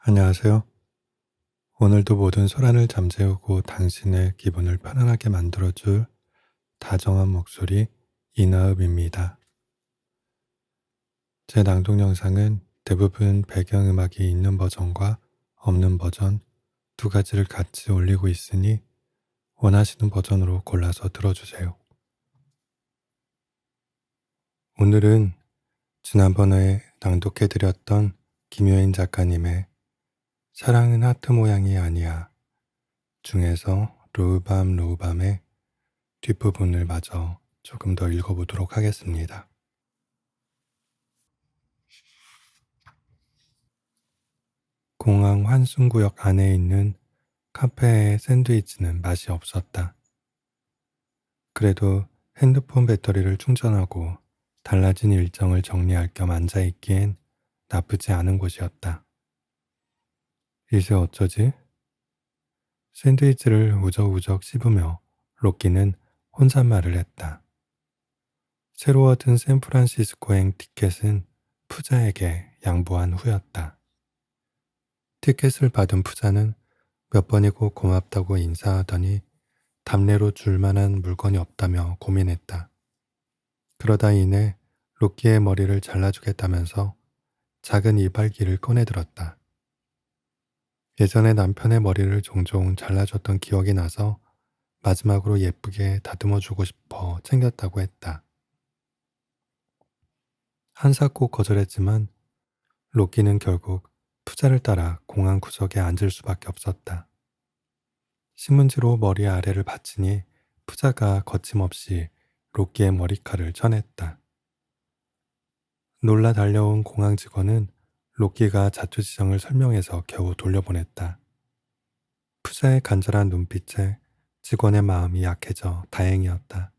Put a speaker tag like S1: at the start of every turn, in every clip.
S1: 안녕하세요. 오늘도 모든 소란을 잠재우고 당신의 기분을 편안하게 만들어줄 다정한 목소리 이나읍입니다. 제 낭독 영상은 대부분 배경음악이 있는 버전과 없는 버전 두 가지를 같이 올리고 있으니 원하시는 버전으로 골라서 들어주세요. 오늘은 지난번에 낭독해드렸던 김효인 작가님의 사랑은 하트 모양이 아니야 중에서 루밤 루밤의 뒷부분을 마저 조금 더 읽어보도록 하겠습니다. 공항 환승구역 안에 있는 카페의 샌드위치는 맛이 없었다. 그래도 핸드폰 배터리를 충전하고 달라진 일정을 정리할 겸 앉아있기엔 나쁘지 않은 곳이었다. 이제 어쩌지? 샌드위치를 우적우적 씹으며 로끼는 혼잣말을 했다. 새로 얻은 샌프란시스코행 티켓은 푸자에게 양보한 후였다. 티켓을 받은 푸자는 몇 번이고 고맙다고 인사하더니 답례로 줄 만한 물건이 없다며 고민했다. 그러다 이내 로끼의 머리를 잘라주겠다면서 작은 이발기를 꺼내들었다. 예전에 남편의 머리를 종종 잘라줬던 기억이 나서 마지막으로 예쁘게 다듬어주고 싶어 챙겼다고 했다. 한사코 거절했지만 로끼는 결국 푸자를 따라 공항 구석에 앉을 수밖에 없었다. 신문지로 머리 아래를 받치니 푸자가 거침없이 로끼의 머리칼을 쳐냈다. 놀라 달려온 공항 직원은 로끼가 자초지정을 설명해서 겨우 돌려보냈다. 푸자의 간절한 눈빛에 직원의 마음이 약해져 다행이었다.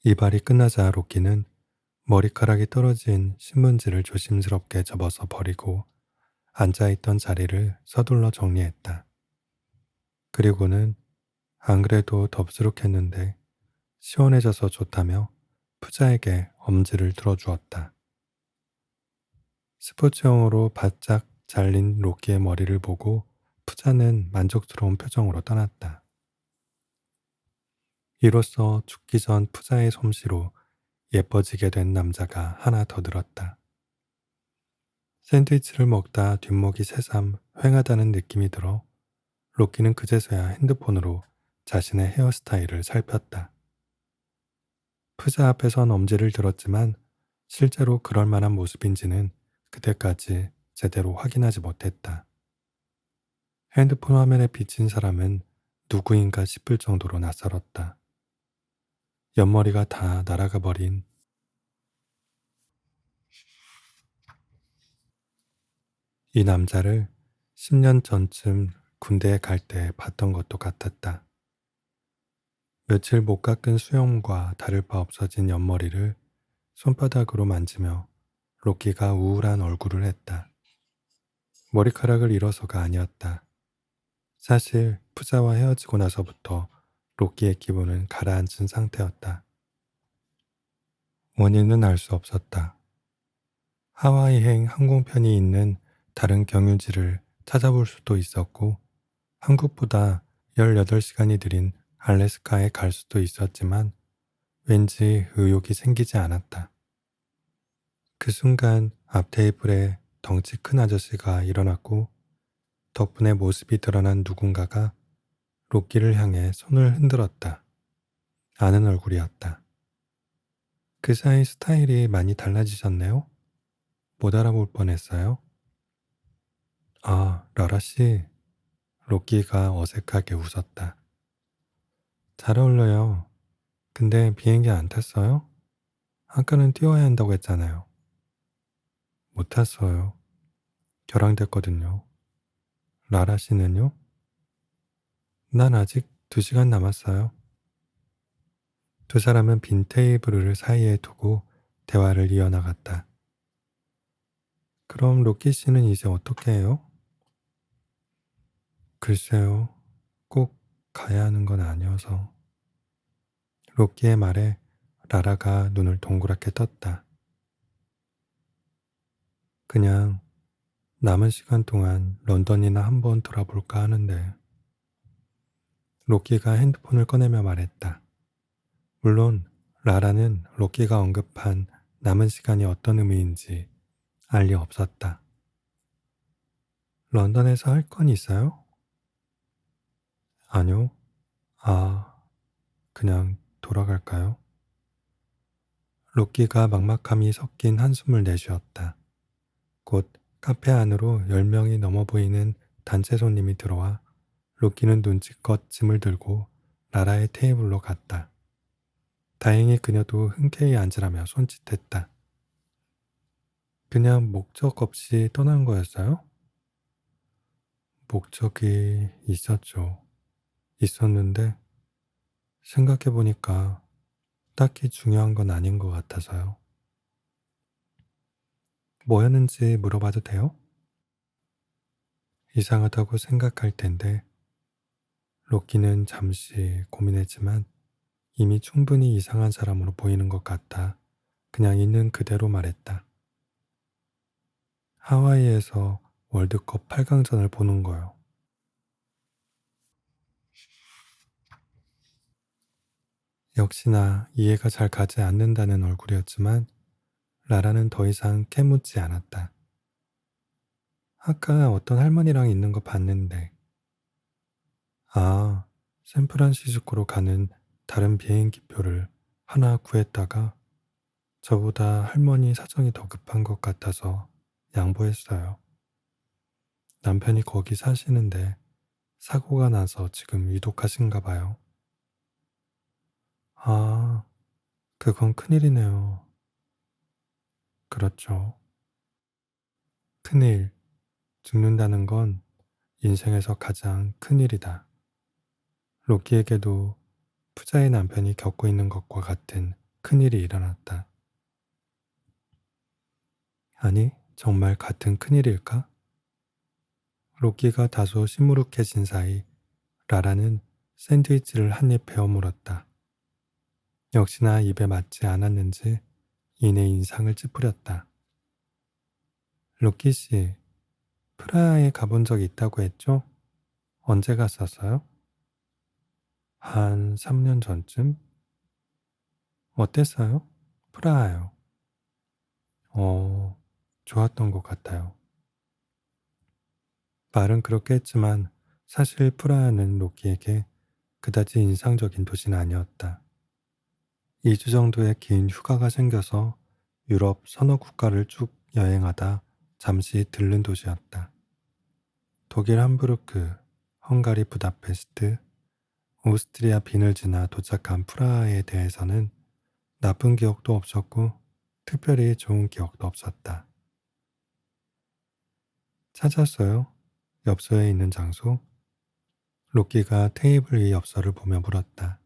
S1: 이발이 끝나자 로끼는 머리카락이 떨어진 신문지를 조심스럽게 접어서 버리고 앉아있던 자리를 서둘러 정리했다. 그리고는 안 그래도 덥수룩했는데 시원해져서 좋다며 푸자에게 엄지를 들어주었다. 스포츠용으로 바짝 잘린 로끼의 머리를 보고 푸자는 만족스러운 표정으로 떠났다. 이로써 죽기 전 푸자의 솜씨로 예뻐지게 된 남자가 하나 더 늘었다. 샌드위치를 먹다 뒷목이 새삼 휑하다는 느낌이 들어 로끼는 그제서야 핸드폰으로 자신의 헤어스타일을 살폈다. 푸자 앞에선 엄지를 들었지만 실제로 그럴 만한 모습인지는 그때까지 제대로 확인하지 못했다. 핸드폰 화면에 비친 사람은 누구인가 싶을 정도로 낯설었다. 옆머리가 다 날아가 버린 이 남자를 10년 전쯤 군대에 갈 때 봤던 것도 같았다. 며칠 못 깎은 수염과 다를 바 없어진 옆머리를 손바닥으로 만지며 로끼가 우울한 얼굴을 했다. 머리카락을 잃어서가 아니었다. 사실 푸자와 헤어지고 나서부터 로끼의 기분은 가라앉은 상태였다. 원인은 알 수 없었다. 하와이행 항공편이 있는 다른 경유지를 찾아볼 수도 있었고 한국보다 18시간이 느린 알래스카에 갈 수도 있었지만 왠지 의욕이 생기지 않았다. 그 순간 앞 테이블에 덩치 큰 아저씨가 일어났고 덕분에 모습이 드러난 누군가가 로끼를 향해 손을 흔들었다. 아는 얼굴이었다. 그 사이 스타일이 많이 달라지셨네요? 못 알아볼 뻔했어요. 아, 라라 씨. 로끼가 어색하게 웃었다. 잘 어울려요. 근데 비행기 안 탔어요? 아까는 뛰어야 한다고 했잖아요. 못 탔어요. 결항됐거든요. 라라 씨는요? 난 아직 2시간 남았어요. 두 사람은 빈 테이블을 사이에 두고 대화를 이어나갔다. 그럼 로키 씨는 이제 어떻게 해요? 글쎄요. 꼭 가야 하는 건 아니어서. 로키의 말에 라라가 눈을 동그랗게 떴다. 그냥 남은 시간 동안 런던이나 한번 돌아볼까 하는데. 로키가 핸드폰을 꺼내며 말했다. 물론 라라는 로키가 언급한 남은 시간이 어떤 의미인지 알 리 없었다. 런던에서 할 건 있어요? 아니요. 아, 그냥 돌아갈까요? 로키가 막막함이 섞인 한숨을 내쉬었다. 곧 카페 안으로 10명이 넘어 보이는 단체 손님이 들어와 로키는 눈치껏 짐을 들고 라라의 테이블로 갔다. 다행히 그녀도 흔쾌히 앉으라며 손짓했다. 그냥 목적 없이 떠난 거였어요? 목적이 있었죠. 있었는데 생각해보니까 딱히 중요한 건 아닌 것 같아서요. 뭐였는지 물어봐도 돼요? 이상하다고 생각할 텐데 로키는 잠시 고민했지만 이미 충분히 이상한 사람으로 보이는 것 같아 그냥 있는 그대로 말했다. 하와이에서 월드컵 8강전을 보는 거요. 역시나 이해가 잘 가지 않는다는 얼굴이었지만 라라는 더 이상 캐묻지 않았다. 아까 어떤 할머니랑 있는 거 봤는데. 아, 샌프란시스코로 가는 다른 비행기표를 하나 구했다가 저보다 할머니 사정이 더 급한 것 같아서 양보했어요. 남편이 거기 사시는데 사고가 나서 지금 위독하신가 봐요. 아, 그건 큰일이네요. 그렇죠. 큰일, 죽는다는 건 인생에서 가장 큰일이다. 로키에게도 부자의 남편이 겪고 있는 것과 같은 큰일이 일어났다. 아니, 정말 같은 큰일일까? 로키가 다소 시무룩해진 사이 라라는 샌드위치를 한 입 베어 물었다. 역시나 입에 맞지 않았는지 이내 인상을 찌푸렸다. 로키 씨, 프라하에 가본 적 있다고 했죠? 언제 갔었어요? 한 3년 전쯤? 어땠어요? 프라하요. 어, 좋았던 것 같아요. 말은 그렇게 했지만 사실 프라하는 로키에게 그다지 인상적인 도시는 아니었다. 2주 정도의 긴 휴가가 생겨서 유럽 서너 국가를 쭉 여행하다 잠시 들른 도시였다. 독일 함부르크, 헝가리 부다페스트, 오스트리아 빈을 지나 도착한 프라하에 대해서는 나쁜 기억도 없었고 특별히 좋은 기억도 없었다. 찾았어요? 엽서에 있는 장소? 로키가 테이블 위 엽서를 보며 물었다.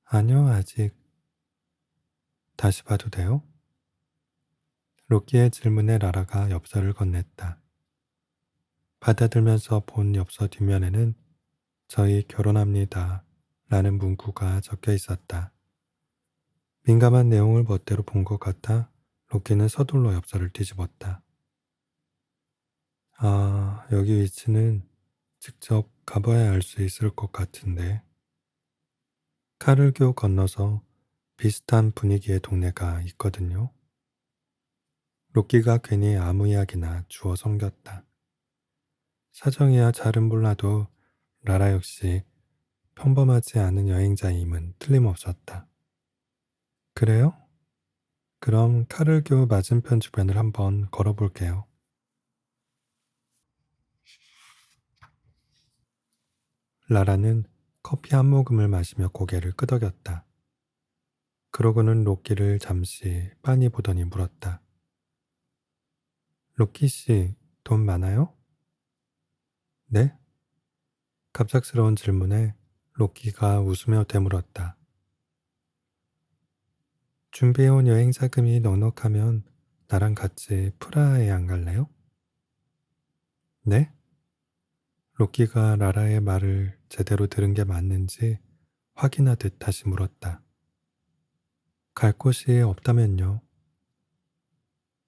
S1: 아니요, 아직. 다시 봐도 돼요? 로키의 질문에 라라가 엽서를 건넸다. 받아들면서 본 엽서 뒷면에는 저희 결혼합니다 라는 문구가 적혀 있었다. 민감한 내용을 멋대로 본 것 같아 로키는 서둘러 엽서를 뒤집었다. 아, 여기 위치는 직접 가봐야 알 수 있을 것 같은데. 카를교 건너서 비슷한 분위기의 동네가 있거든요. 로키가 괜히 아무 이야기나 주워 섬겼다. 사정이야 잘은 몰라도 라라 역시 평범하지 않은 여행자임은 틀림없었다. 그래요? 그럼 카를교 맞은편 주변을 한번 걸어볼게요. 라라는 커피 한 모금을 마시며 고개를 끄덕였다. 그러고는 로키를 잠시 빤히 보더니 물었다. 로키 씨, 돈 많아요? 네? 갑작스러운 질문에 로키가 웃으며 되물었다. 준비해온 여행 자금이 넉넉하면 나랑 같이 프라하에 안 갈래요? 네? 로키가 라라의 말을 제대로 들은 게 맞는지 확인하듯 다시 물었다. 갈 곳이 없다면요?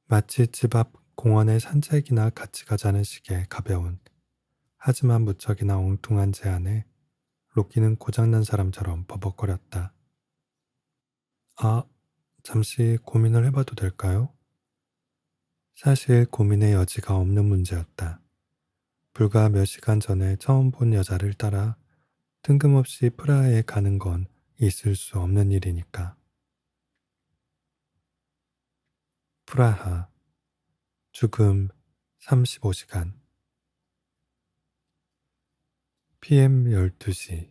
S1: 마치 집 앞 공원에 산책이나 같이 가자는 식의 가벼운, 하지만 무척이나 엉뚱한 제안에 로키는 고장난 사람처럼 버벅거렸다. 아, 잠시 고민을 해봐도 될까요? 사실 고민의 여지가 없는 문제였다. 불과 몇 시간 전에 처음 본 여자를 따라 뜬금없이 프라하에 가는 건 있을 수 없는 일이니까. 프라하, 죽음 35시간, PM 12시.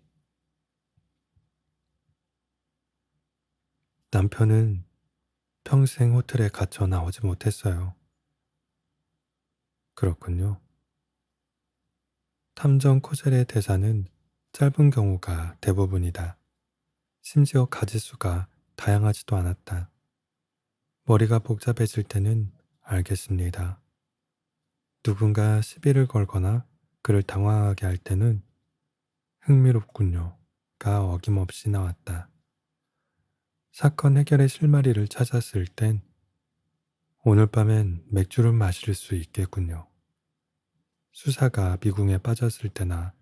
S1: 남편은 평생 호텔에 갇혀 나오지 못했어요. 그렇군요. 탐정 코젤의 대사는 짧은 경우가 대부분이다. 심지어 가지수가 다양하지도 않았다. 머리가 복잡해질 때는 알겠습니다. 누군가 시비를 걸거나 그를 당황하게 할 때는 흥미롭군요가 어김없이 나왔다. 사건 해결의 실마리를 찾았을 땐 오늘 밤엔 맥주를 마실 수 있겠군요. 수사가 미궁에 빠졌을 때나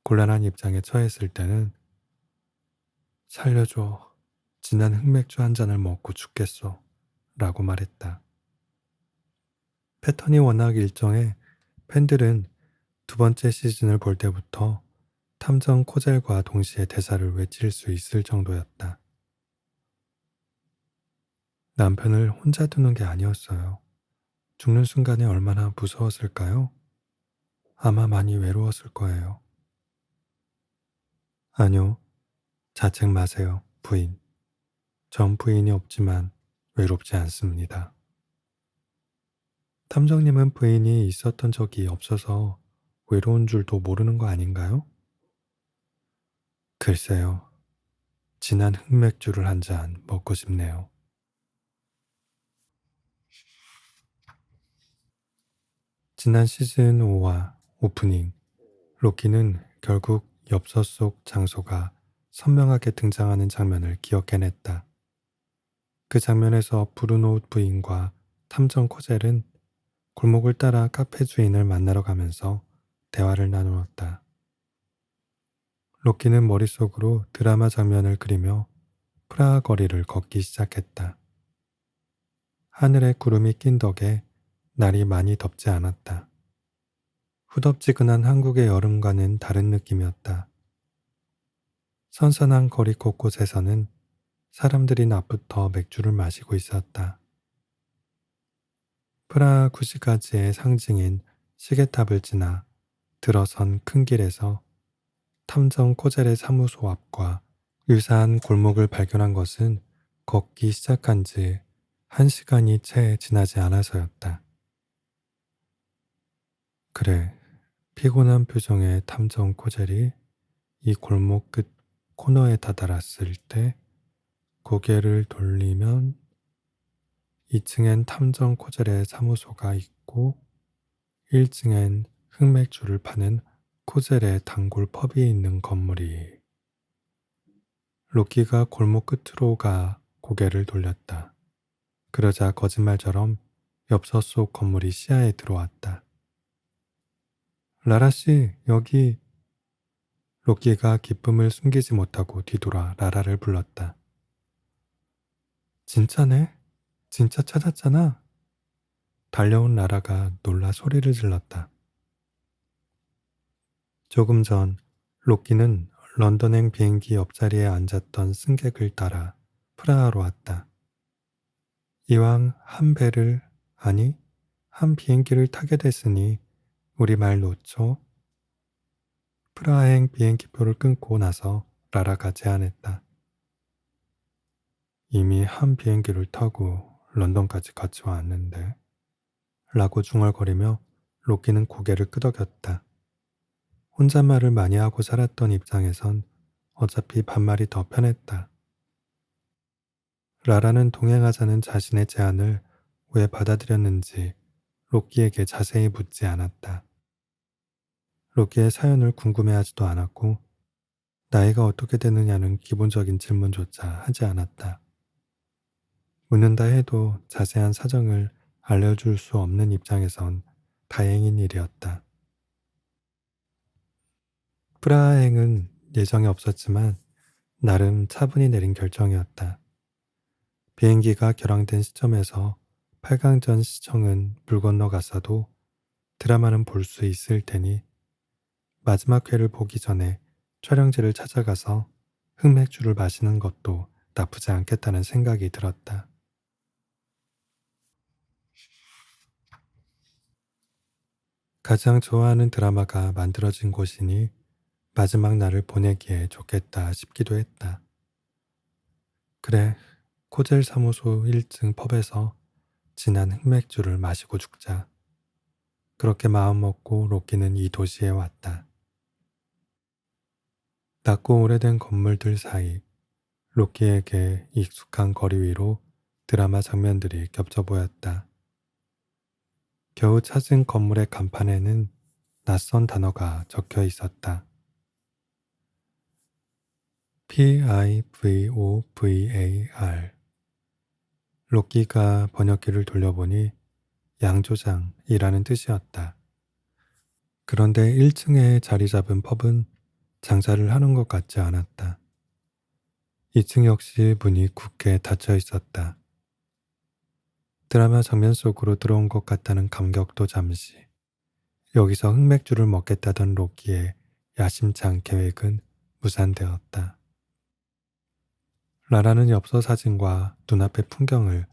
S1: 곤란한 입장에 처했을 때는 살려줘. 진한 흑맥주 한 잔을 먹고 죽겠어. 라고 말했다. 패턴이 워낙 일정해 팬들은 두 번째 시즌을 볼 때부터 탐정 코젤과 동시에 대사를 외칠 수 있을 정도였다. 남편을 혼자 두는 게 아니었어요. 죽는 순간에 얼마나 무서웠을까요? 아마 많이 외로웠을 거예요. 아니요, 자책 마세요, 부인. 전 부인이 없지만 외롭지 않습니다. 탐정님은 부인이 있었던 적이 없어서 외로운 줄도 모르는 거 아닌가요? 글쎄요, 진한 흑맥주를 한 잔 먹고 싶네요. 지난 시즌 5화 오프닝, 로키는 결국 엽서 속 장소가 선명하게 등장하는 장면을 기억해냈다. 그 장면에서 브루노 부인과 탐정 코젤은 골목을 따라 카페 주인을 만나러 가면서 대화를 나누었다. 로키는 머릿속으로 드라마 장면을 그리며 프라하 거리를 걷기 시작했다. 하늘에 구름이 낀 덕에 날이 많이 덥지 않았다. 후덥지근한 한국의 여름과는 다른 느낌이었다. 선선한 거리 곳곳에서는 사람들이 낮부터 맥주를 마시고 있었다. 프라하 구시가지의 상징인 시계탑을 지나 들어선 큰 길에서 탐정 코젤의 사무소 앞과 유사한 골목을 발견한 것은 걷기 시작한 지 1시간이 채 지나지 않아서였다. 그래, 피곤한 표정의 탐정 코젤이 이 골목 끝 코너에 다다랐을 때 고개를 돌리면 2층엔 탐정 코젤의 사무소가 있고 1층엔 흑맥주를 파는 코젤의 단골 펍이 있는 건물이. 로키가 골목 끝으로 가 고개를 돌렸다. 그러자 거짓말처럼 엽서 속 건물이 시야에 들어왔다. 라라 씨, 여기. 로키가 기쁨을 숨기지 못하고 뒤돌아 라라를 불렀다. 진짜네? 진짜 찾았잖아. 달려온 라라가 놀라 소리를 질렀다. 조금 전 로키는 런던행 비행기 옆자리에 앉았던 승객을 따라 프라하로 왔다. 이왕 한 배를, 아니, 한 비행기를 타게 됐으니 우리 말 놓죠. 프라하행 비행기표를 끊고 나서 라라가 제안했다. 이미 한 비행기를 타고 런던까지 같이 왔는데 라고 중얼거리며 로키는 고개를 끄덕였다. 혼잣말을 많이 하고 살았던 입장에선 어차피 반말이 더 편했다. 라라는 동행하자는 자신의 제안을 왜 받아들였는지 로키에게 자세히 묻지 않았다. 로키의 사연을 궁금해하지도 않았고 나이가 어떻게 되느냐는 기본적인 질문조차 하지 않았다. 묻는다 해도 자세한 사정을 알려줄 수 없는 입장에선 다행인 일이었다. 프라하행은 예정이 없었지만 나름 차분히 내린 결정이었다. 비행기가 결항된 시점에서 8강전 시청은 물 건너갔어도 드라마는 볼 수 있을 테니 마지막 회를 보기 전에 촬영지를 찾아가서 흑맥주를 마시는 것도 나쁘지 않겠다는 생각이 들었다. 가장 좋아하는 드라마가 만들어진 곳이니 마지막 날을 보내기에 좋겠다 싶기도 했다. 그래, 코젤 사무소 1층 펍에서 진한 흑맥주를 마시고 죽자. 그렇게 마음먹고 로키는 이 도시에 왔다. 낮고 오래된 건물들 사이 로키에게 익숙한 거리 위로 드라마 장면들이 겹쳐 보였다. 겨우 찾은 건물의 간판에는 낯선 단어가 적혀 있었다. PIVOVAR. 로키가 번역기를 돌려보니 양조장이라는 뜻이었다. 그런데 1층에 자리 잡은 펍은 장사를 하는 것 같지 않았다. 2층 역시 문이 굳게 닫혀 있었다. 드라마 장면 속으로 들어온 것 같다는 감격도 잠시. 여기서 흑맥주를 먹겠다던 로키의 야심찬 계획은 무산되었다. 라라는 엽서 사진과 눈앞의 풍경을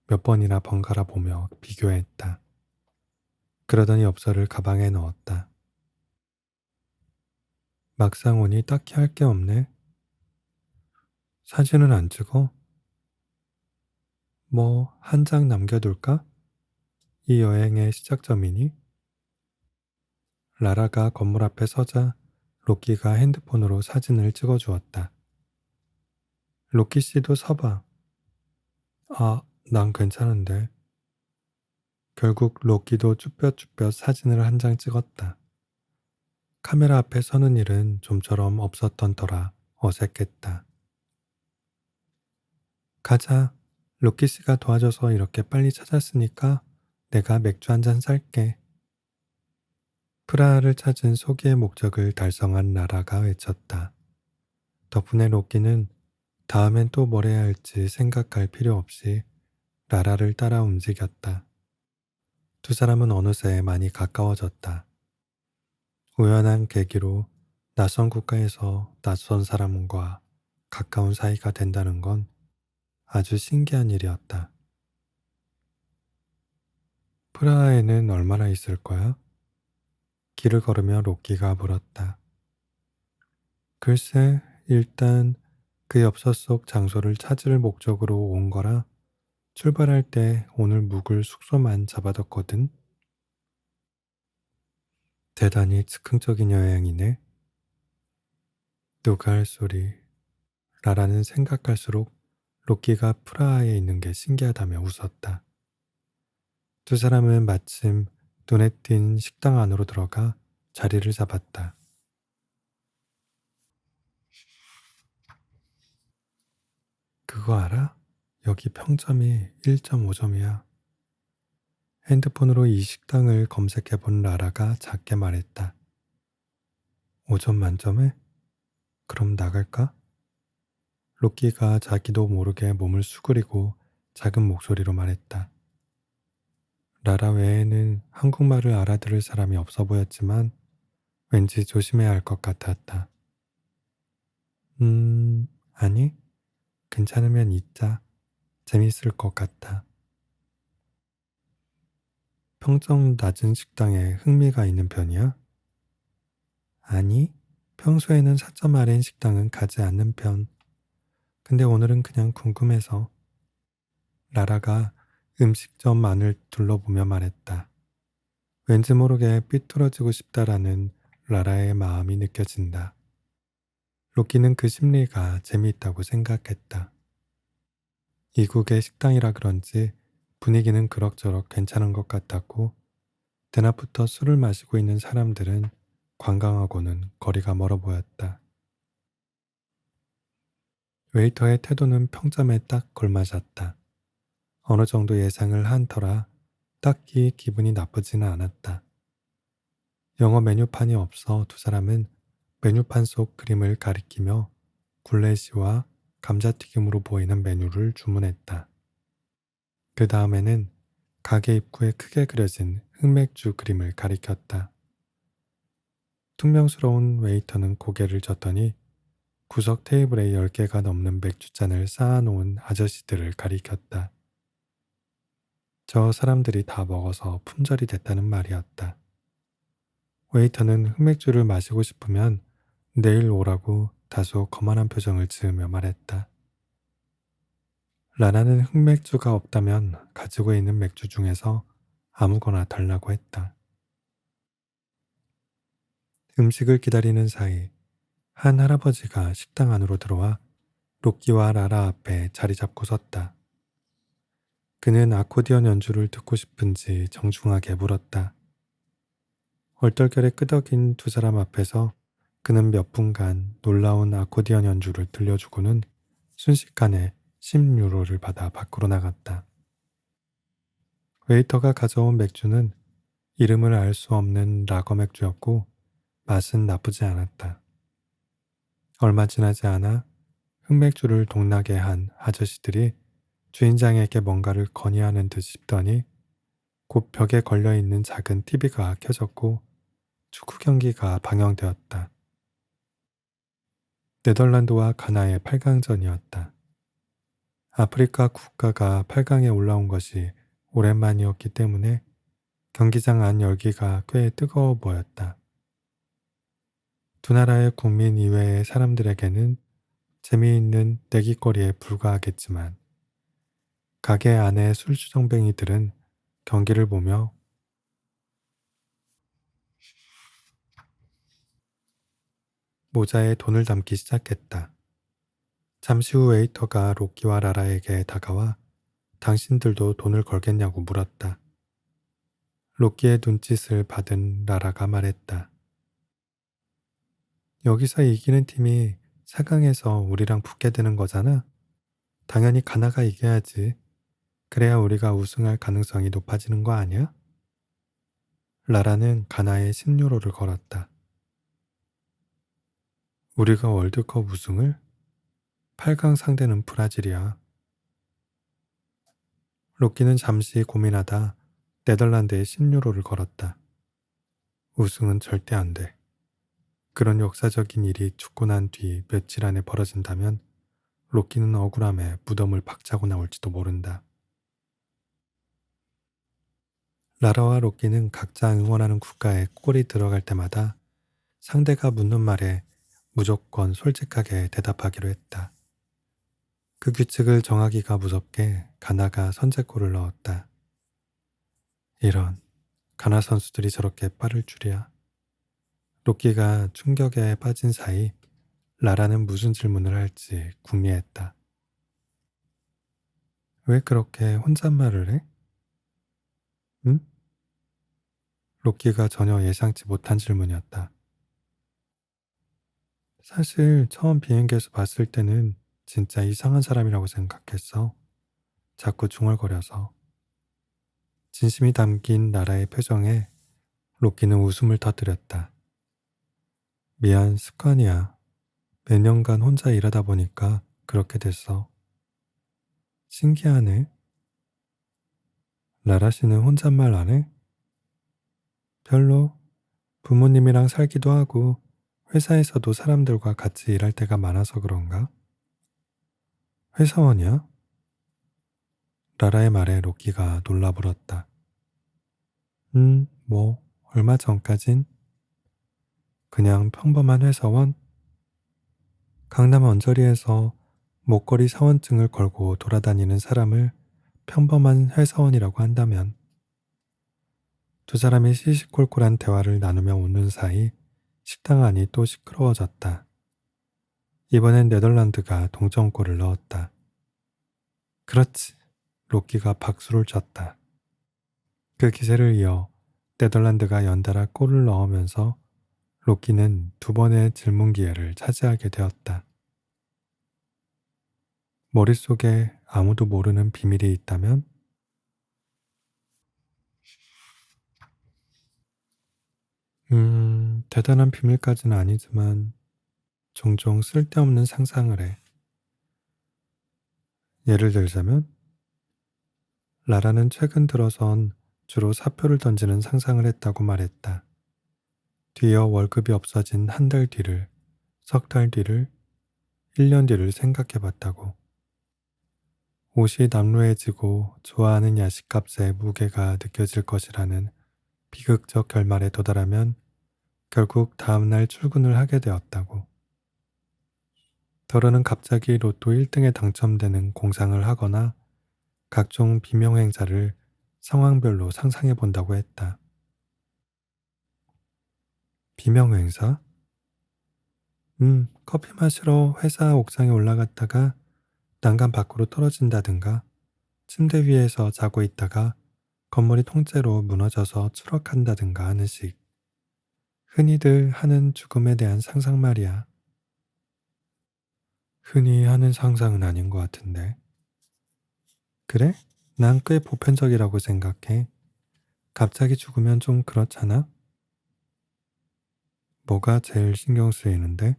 S1: 몇 번이나 번갈아 보며 비교했다. 그러더니 엽서를 가방에 넣었다. 막상 오니 딱히 할 게 없네. 사진은 안 찍어? 뭐, 한 장 남겨둘까? 이 여행의 시작점이니? 라라가 건물 앞에 서자 로키가 핸드폰으로 사진을 찍어주었다. 로키 씨도 서봐. 아, 난 괜찮은데. 결국 로키도 쭈뼛쭈뼛 사진을 한 장 찍었다. 카메라 앞에 서는 일은 좀처럼 없었던 터라 어색했다. 가자. 로키 씨가 도와줘서 이렇게 빨리 찾았으니까 내가 맥주 한 잔 살게. 프라하를 찾은 소기의 목적을 달성한 라라가 외쳤다. 덕분에 로키는 다음엔 또 뭘 해야 할지 생각할 필요 없이 라라를 따라 움직였다. 두 사람은 어느새 많이 가까워졌다. 우연한 계기로 낯선 국가에서 낯선 사람과 가까운 사이가 된다는 건 아주 신기한 일이었다. 프라하에는 얼마나 있을 거야? 길을 걸으며 로키가 물었다. 글쎄, 일단 그 엽서 속 장소를 찾을 목적으로 온 거라 출발할 때 오늘 묵을 숙소만 잡아뒀거든. 대단히 즉흥적인 여행이네. 누가 할 소리. 라라는 생각할수록 로키가 프라하에 있는 게 신기하다며 웃었다. 두 사람은 마침 눈에 띈 식당 안으로 들어가 자리를 잡았다. 그거 알아? 여기 평점이 1.5점이야. 핸드폰으로 이 식당을 검색해본 라라가 작게 말했다. 5점 만점에? 그럼 나갈까? 로키가 자기도 모르게 몸을 수그리고 작은 목소리로 말했다. 라라 외에는 한국말을 알아들을 사람이 없어 보였지만 왠지 조심해야 할 것 같았다. 아니, 괜찮으면 있자. 재밌을 것 같아. 평점 낮은 식당에 흥미가 있는 편이야? 아니, 평소에는 4점 아래인 식당은 가지 않는 편. 근데 오늘은 그냥 궁금해서. 라라가 음식점 안을 둘러보며 말했다. 왠지 모르게 삐뚤어지고 싶다라는 라라의 마음이 느껴진다. 로키는 그 심리가 재미있다고 생각했다. 이국의 식당이라 그런지 분위기는 그럭저럭 괜찮은 것 같았고 대낮부터 술을 마시고 있는 사람들은 관광하고는 거리가 멀어 보였다. 웨이터의 태도는 평점에 딱 걸맞았다. 어느 정도 예상을 한 터라 딱히 기분이 나쁘지는 않았다. 영어 메뉴판이 없어 두 사람은 메뉴판 속 그림을 가리키며 굴레시와 감자튀김으로 보이는 메뉴를 주문했다. 그 다음에는 가게 입구에 크게 그려진 흑맥주 그림을 가리켰다. 퉁명스러운 웨이터는 고개를 젓더니 구석 테이블에 10개가 넘는 맥주잔을 쌓아놓은 아저씨들을 가리켰다. 저 사람들이 다 먹어서 품절이 됐다는 말이었다. 웨이터는 흑맥주를 마시고 싶으면 내일 오라고 다소 거만한 표정을 지으며 말했다. 라나는 흑맥주가 없다면 가지고 있는 맥주 중에서 아무거나 달라고 했다. 음식을 기다리는 사이 한 할아버지가 식당 안으로 들어와 로끼와 라라 앞에 자리 잡고 섰다. 그는 아코디언 연주를 듣고 싶은지 정중하게 물었다. 얼떨결에 끄덕인 두 사람 앞에서 그는 몇 분간 놀라운 아코디언 연주를 들려주고는 순식간에 10유로를 받아 밖으로 나갔다. 웨이터가 가져온 맥주는 이름을 알 수 없는 라거 맥주였고 맛은 나쁘지 않았다. 얼마 지나지 않아 흑맥주를 동나게 한 아저씨들이 주인장에게 뭔가를 건의하는 듯 싶더니 곧 벽에 걸려있는 작은 TV가 켜졌고 축구 경기가 방영되었다. 네덜란드와 가나의 8강전이었다. 아프리카 국가가 8강에 올라온 것이 오랜만이었기 때문에 경기장 안 열기가 꽤 뜨거워 보였다. 두 나라의 국민 이외의 사람들에게는 재미있는 내기거리에 불과하겠지만 가게 안의 술주정뱅이들은 경기를 보며 모자에 돈을 담기 시작했다. 잠시 후 웨이터가 로끼와 라라에게 다가와 당신들도 돈을 걸겠냐고 물었다. 로끼의 눈짓을 받은 라라가 말했다. 여기서 이기는 팀이 4강에서 우리랑 붙게 되는 거잖아. 당연히 가나가 이겨야지. 그래야 우리가 우승할 가능성이 높아지는 거 아니야? 라라는 가나에 10유로를 걸었다. 우리가 월드컵 우승을? 8강 상대는 브라질이야. 로끼는 잠시 고민하다 네덜란드에 10유로를 걸었다. 우승은 절대 안 돼. 그런 역사적인 일이 죽고 난 뒤 며칠 안에 벌어진다면 로끼는 억울함에 무덤을 박차고 나올지도 모른다. 라라와 로끼는 각자 응원하는 국가에 골이 들어갈 때마다 상대가 묻는 말에 무조건 솔직하게 대답하기로 했다. 그 규칙을 정하기가 무섭게 가나가 선제골을 넣었다. 이런, 가나 선수들이 저렇게 빠를 줄이야. 로끼가 충격에 빠진 사이 라라는 무슨 질문을 할지 궁리했다. 왜 그렇게 혼잣말을 해? 응? 로끼가 전혀 예상치 못한 질문이었다. 사실 처음 비행기에서 봤을 때는 진짜 이상한 사람이라고 생각했어. 자꾸 중얼거려서. 진심이 담긴 나라의 표정에 로끼는 웃음을 터뜨렸다. 미안, 습관이야. 몇 년간 혼자 일하다 보니까 그렇게 됐어. 신기하네. 라라 씨는 혼잣말 안 해? 별로. 부모님이랑 살기도 하고 회사에서도 사람들과 같이 일할 때가 많아서 그런가? 회사원이야? 라라의 말에 로끼가 놀라불었다. 뭐, 얼마 전까진 그냥 평범한 회사원? 강남 언저리에서 목걸이 사원증을 걸고 돌아다니는 사람을 평범한 회사원이라고 한다면 두 사람이 시시콜콜한 대화를 나누며 웃는 사이 식당 안이 또 시끄러워졌다. 이번엔 네덜란드가 동점골을 넣었다. 그렇지. 로끼가 박수를 쳤다. 그 기세를 이어 네덜란드가 연달아 골을 넣으면서 로끼는 두 번의 질문 기회를 차지하게 되었다. 머릿속에 아무도 모르는 비밀이 있다면? 대단한 비밀까지는 아니지만 종종 쓸데없는 상상을 해. 예를 들자면, 라라는 최근 들어선 주로 사표를 던지는 상상을 했다고 말했다. 뒤이어 월급이 없어진 한 달 뒤를, 석 달 뒤를, 1년 뒤를 생각해 봤다고. 옷이 남루해지고 좋아하는 야식값의 무게가 느껴질 것이라는 비극적 결말에 도달하면 결국 다음날 출근을 하게 되었다고. 더러는 갑자기 로또 1등에 당첨되는 공상을 하거나 각종 비명행사를 상황별로 상상해 본다고 했다. 비명행사? 커피 마시러 회사 옥상에 올라갔다가 난간 밖으로 떨어진다든가, 침대 위에서 자고 있다가 건물이 통째로 무너져서 추락한다든가 하는 식. 흔히들 하는 죽음에 대한 상상 말이야. 흔히 하는 상상은 아닌 것 같은데. 그래? 난 꽤 보편적이라고 생각해. 갑자기 죽으면 좀 그렇잖아? 뭐가 제일 신경 쓰이는데?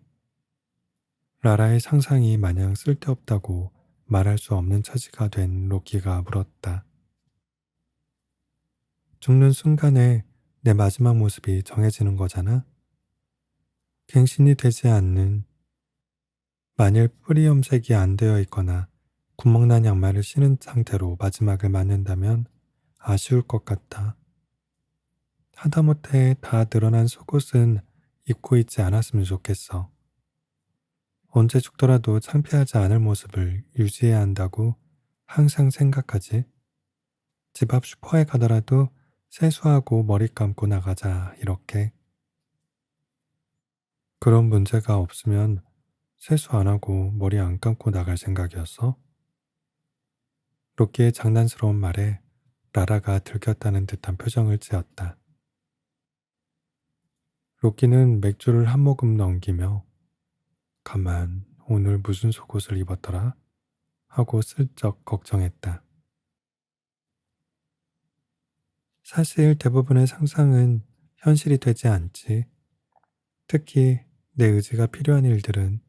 S1: 라라의 상상이 마냥 쓸데없다고 말할 수 없는 처지가 된 로키가 물었다. 죽는 순간에 내 마지막 모습이 정해지는 거잖아? 갱신이 되지 않는, 만일 뿌리 염색이 안 되어 있거나 구멍난 양말을 신은 상태로 마지막을 맞는다면 아쉬울 것 같다. 하다못해 다 드러난 속옷은 입고 있지 않았으면 좋겠어. 언제 죽더라도 창피하지 않을 모습을 유지해야 한다고 항상 생각하지. 집 앞 슈퍼에 가더라도 세수하고 머리 감고 나가자, 이렇게. 그런 문제가 없으면 세수 안 하고 머리 안 감고 나갈 생각이었어? 로키의 장난스러운 말에 라라가 들켰다는 듯한 표정을 지었다. 로키는 맥주를 한 모금 넘기며 가만, 오늘 무슨 속옷을 입었더라? 하고 슬쩍 걱정했다. 사실 대부분의 상상은 현실이 되지 않지. 특히 내 의지가 필요한 일들은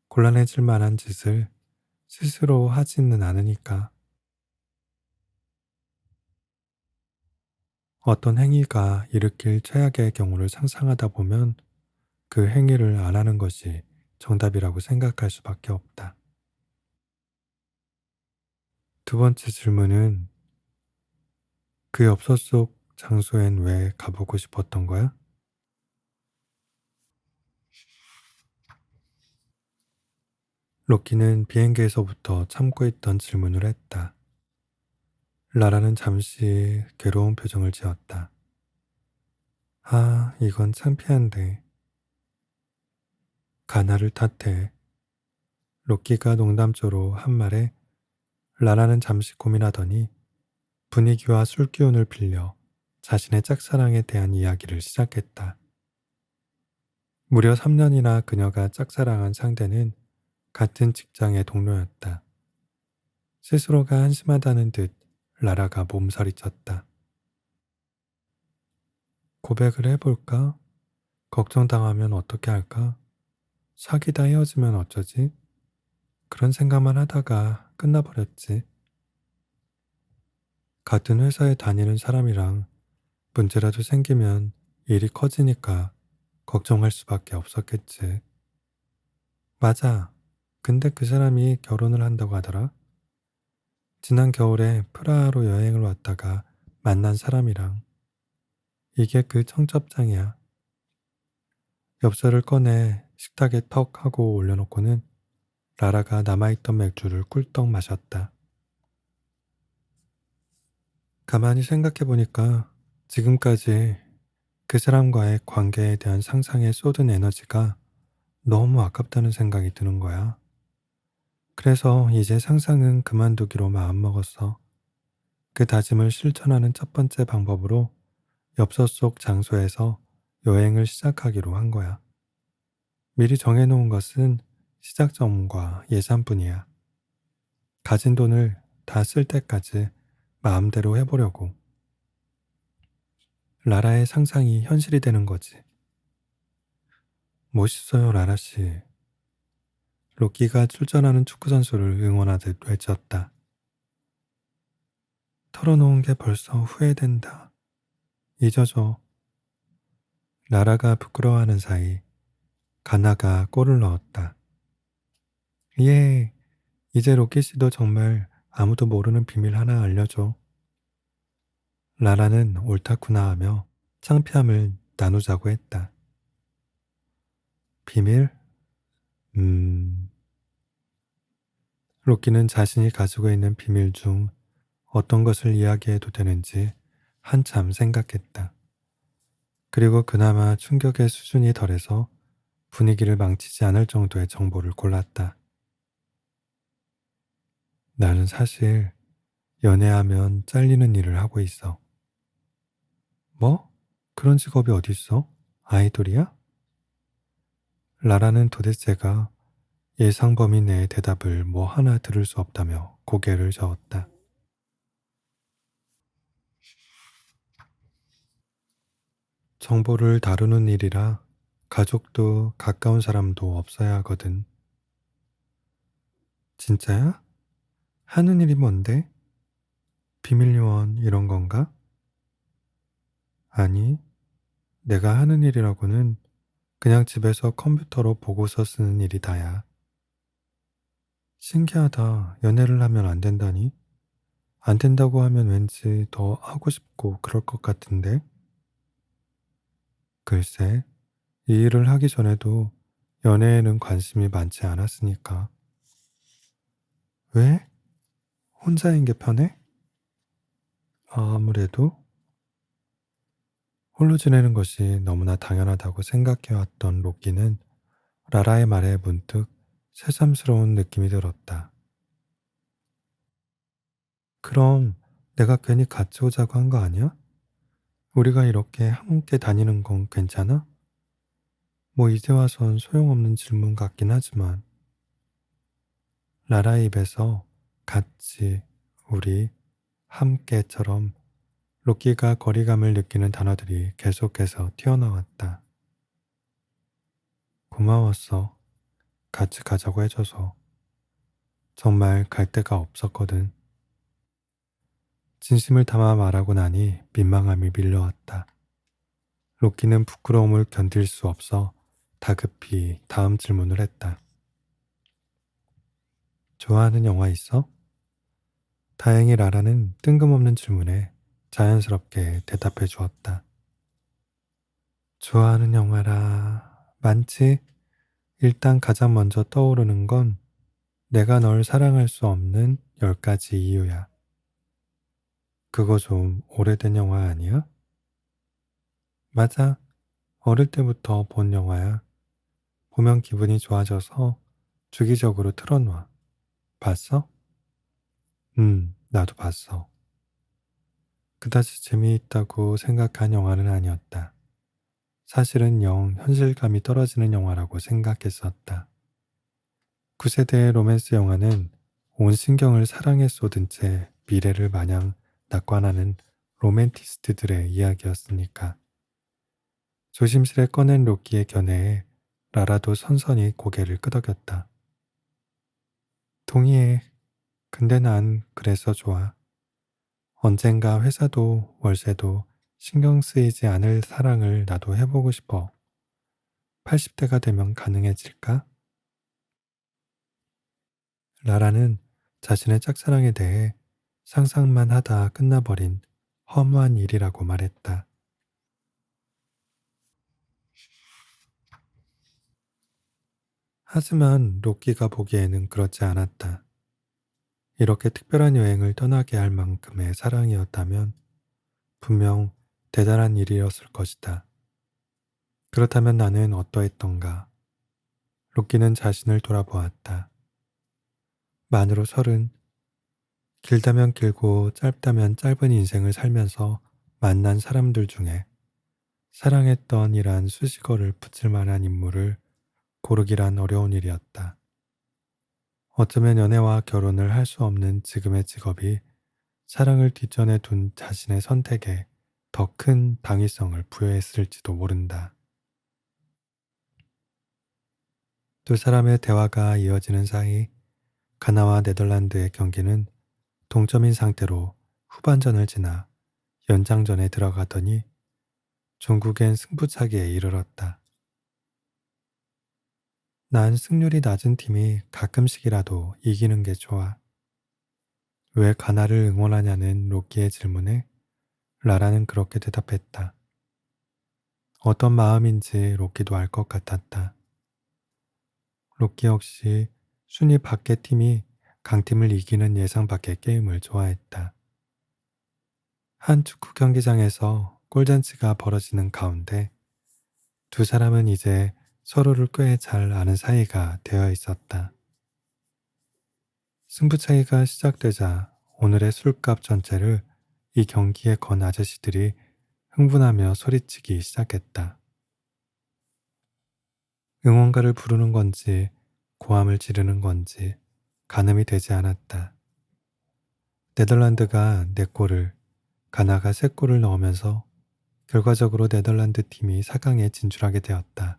S1: 곤란해질 만한 짓을 스스로 하지는 않으니까. 어떤 행위가 일으킬 최악의 경우를 상상하다 보면 그 행위를 안 하는 것이 정답이라고 생각할 수밖에 없다. 두 번째 질문은 그 엽서 속 장소엔 왜 가보고 싶었던 거야? 로키는 비행기에서부터 참고 있던 질문을 했다. 라라는 잠시 괴로운 표정을 지었다. 아, 이건 창피한데. 가나를 탓해. 로키가 농담조로 한 말에 라라는 잠시 고민하더니 분위기와 술 기운을 빌려 자신의 짝사랑에 대한 이야기를 시작했다. 무려 3년이나 그녀가 짝사랑한 상대는 같은 직장의 동료였다. 스스로가 한심하다는 듯 라라가 몸서리쳤다. 고백을 해볼까? 걱정당하면 어떻게 할까? 사귀다 헤어지면 어쩌지? 그런 생각만 하다가 끝나버렸지. 같은 회사에 다니는 사람이랑 문제라도 생기면 일이 커지니까 걱정할 수밖에 없었겠지. 맞아. 근데 그 사람이 결혼을 한다고 하더라. 지난 겨울에 프라하로 여행을 왔다가 만난 사람이랑. 이게 그 청첩장이야. 엽서를 꺼내 식탁에 턱 하고 올려놓고는 라라가 남아있던 맥주를 꿀떡 마셨다. 가만히 생각해보니까 지금까지 그 사람과의 관계에 대한 상상에 쏟은 에너지가 너무 아깝다는 생각이 드는 거야. 그래서 이제 상상은 그만두기로 마음먹었어. 그 다짐을 실천하는 첫 번째 방법으로 엽서 속 장소에서 여행을 시작하기로 한 거야. 미리 정해놓은 것은 시작점과 예산뿐이야. 가진 돈을 다 쓸 때까지 마음대로 해보려고. 라라의 상상이 현실이 되는 거지. 멋있어요, 라라 씨. 로키가 출전하는 축구 선수를 응원하듯 외쳤다. 털어놓은 게 벌써 후회된다. 잊어줘. 라라가 부끄러워하는 사이 가나가 골을 넣었다. 예, 이제 로키 씨도 정말 아무도 모르는 비밀 하나 알려줘. 라라는 옳다구나 하며 창피함을 나누자고 했다. 비밀? 음... 로키는 자신이 가지고 있는 비밀 중 어떤 것을 이야기해도 되는지 한참 생각했다. 그리고 그나마 충격의 수준이 덜해서 분위기를 망치지 않을 정도의 정보를 골랐다. 나는 사실 연애하면 잘리는 일을 하고 있어. 뭐? 그런 직업이 어딨어? 아이돌이야? 라라는 도대체가 예상 범위 내의 대답을 뭐 하나 들을 수 없다며 고개를 저었다. 정보를 다루는 일이라 가족도 가까운 사람도 없어야 하거든. 진짜야? 하는 일이 뭔데? 비밀 요원 이런 건가? 아니, 내가 하는 일이라고는 그냥 집에서 컴퓨터로 보고서 쓰는 일이 다야. 신기하다. 연애를 하면 안 된다니? 안 된다고 하면 왠지 더 하고 싶고 그럴 것 같은데? 글쎄, 이 일을 하기 전에도 연애에는 관심이 많지 않았으니까. 왜? 혼자인 게 편해? 아무래도 홀로 지내는 것이 너무나 당연하다고 생각해왔던 로끼는 라라의 말에 문득 새삼스러운 느낌이 들었다. 그럼 내가 괜히 같이 오자고 한 거 아니야? 우리가 이렇게 함께 다니는 건 괜찮아? 뭐 이제 와선 소용없는 질문 같긴 하지만 라라의 입에서 같이, 우리, 함께처럼 로끼가 거리감을 느끼는 단어들이 계속해서 튀어나왔다. 고마웠어. 같이 가자고 해줘서. 정말 갈 데가 없었거든. 진심을 담아 말하고 나니 민망함이 밀려왔다. 로끼는 부끄러움을 견딜 수 없어 다급히 다음 질문을 했다. 좋아하는 영화 있어? 다행히 라라는 뜬금없는 질문에 자연스럽게 대답해 주었다. 좋아하는 영화라 많지? 일단 가장 먼저 떠오르는 건 내가 널 사랑할 수 없는 10가지 이유야. 그거 좀 오래된 영화 아니야? 맞아. 어릴 때부터 본 영화야. 보면 기분이 좋아져서 주기적으로 틀어놔. 봤어? 나도 봤어. 그다지 재미있다고 생각한 영화는 아니었다. 사실은 영 현실감이 떨어지는 영화라고 생각했었다. 9세대의 로맨스 영화는 온 신경을 사랑에 쏟은 채 미래를 마냥 낙관하는 로맨티스트들의 이야기였으니까. 조심스레 꺼낸 로키의 견해에 라라도 선선히 고개를 끄덕였다. 동의해. 근데 난 그래서 좋아. 언젠가 회사도 월세도 신경 쓰이지 않을 사랑을 나도 해보고 싶어. 80대가 되면 가능해질까? 라라는 자신의 짝사랑에 대해 상상만 하다 끝나버린 허무한 일이라고 말했다. 하지만 로키가 보기에는 그렇지 않았다. 이렇게 특별한 여행을 떠나게 할 만큼의 사랑이었다면 분명 대단한 일이었을 것이다. 그렇다면 나는 어떠했던가? 로키는 자신을 돌아보았다. 만으로 30, 길다면 길고 짧다면 짧은 인생을 살면서 만난 사람들 중에 사랑했던 이란 수식어를 붙일 만한 인물을 고르기란 어려운 일이었다. 어쩌면 연애와 결혼을 할 수 없는 지금의 직업이 사랑을 뒷전에 둔 자신의 선택에 더 큰 당위성을 부여했을지도 모른다. 두 사람의 대화가 이어지는 사이 가나와 네덜란드의 경기는 동점인 상태로 후반전을 지나 연장전에 들어가더니 종국엔 승부차기에 이르렀다. 난 승률이 낮은 팀이 가끔씩이라도 이기는 게 좋아. 왜 가나를 응원하냐는 로키의 질문에 라라는 그렇게 대답했다. 어떤 마음인지 로키도 알 것 같았다. 로키 역시 순위 밖의 팀이 강팀을 이기는 예상 밖의 게임을 좋아했다. 한 축구 경기장에서 골잔치가 벌어지는 가운데 두 사람은 이제 서로를 꽤 잘 아는 사이가 되어 있었다. 승부차기가 시작되자 오늘의 술값 전체를 이 경기에 건 아저씨들이 흥분하며 소리치기 시작했다. 응원가를 부르는 건지 고함을 지르는 건지 가늠이 되지 않았다. 네덜란드가 4골을, 가나가 3골을 넣으면서 결과적으로 네덜란드 팀이 4강에 진출하게 되었다.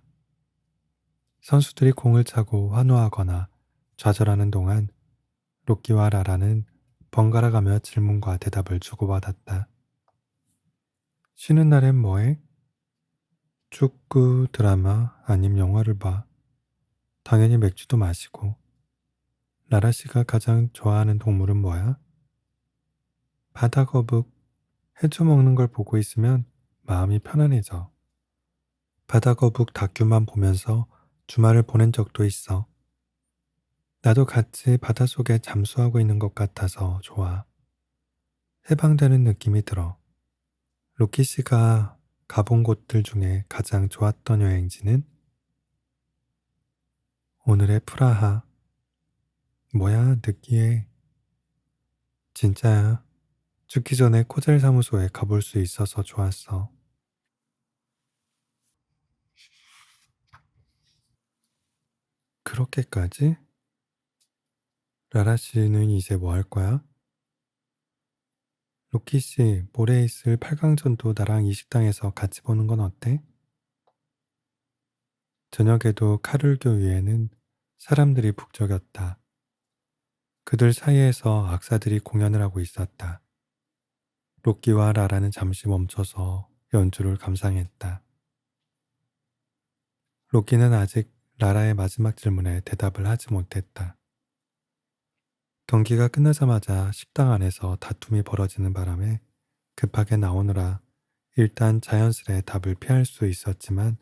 S1: 선수들이 공을 차고 환호하거나 좌절하는 동안 로끼와 라라는 번갈아가며 질문과 대답을 주고받았다. 쉬는 날엔 뭐해? 축구, 드라마, 아님 영화를 봐. 당연히 맥주도 마시고. 라라 씨가 가장 좋아하는 동물은 뭐야? 바다거북. 해초 먹는 걸 보고 있으면 마음이 편안해져. 바다거북 다큐만 보면서 주말을 보낸 적도 있어. 나도 같이 바닷속에 잠수하고 있는 것 같아서 좋아. 해방되는 느낌이 들어. 로키 씨가 가본 곳들 중에 가장 좋았던 여행지는? 오늘의 프라하. 뭐야, 느끼해. 진짜야. 죽기 전에 코젤 사무소에 가볼 수 있어서 좋았어. 그렇게까지? 라라 씨는 이제 뭐 할 거야? 로키 씨, 모레 있을 8강전도 나랑 이 식당에서 같이 보는 건 어때? 저녁에도 카룰교 위에는 사람들이 북적였다. 그들 사이에서 악사들이 공연을 하고 있었다. 로키와 라라는 잠시 멈춰서 연주를 감상했다. 로키는 아직 라라의 마지막 질문에 대답을 하지 못했다. 경기가 끝나자마자 식당 안에서 다툼이 벌어지는 바람에 급하게 나오느라 일단 자연스레 답을 피할 수 있었지만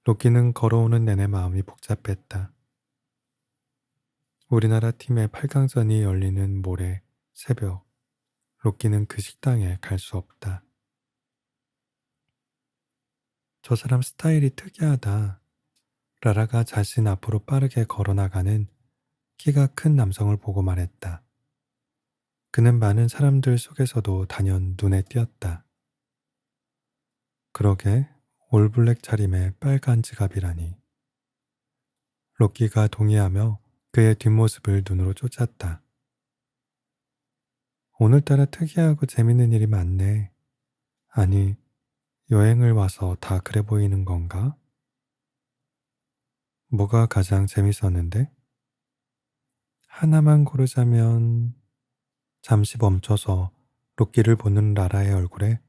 S1: 로키는 걸어오는 내내 마음이 복잡했다. 우리나라 팀의 8강전이 열리는 모레 새벽, 로키는 그 식당에 갈 수 없다. 저 사람 스타일이 특이하다. 라라가 자신 앞으로 빠르게 걸어나가는 키가 큰 남성을 보고 말했다. 그는 많은 사람들 속에서도 단연 눈에 띄었다. 그러게 올블랙 차림에 빨간 지갑이라니. 로키가 동의하며 그의 뒷모습을 눈으로 쫓았다. 오늘따라 특이하고 재밌는 일이 많네. 아니, 여행을 와서 다 그래 보이는 건가? 뭐가 가장 재밌었는데? 하나만 고르자면 잠시 멈춰서 로끼를 보는 라라의 얼굴에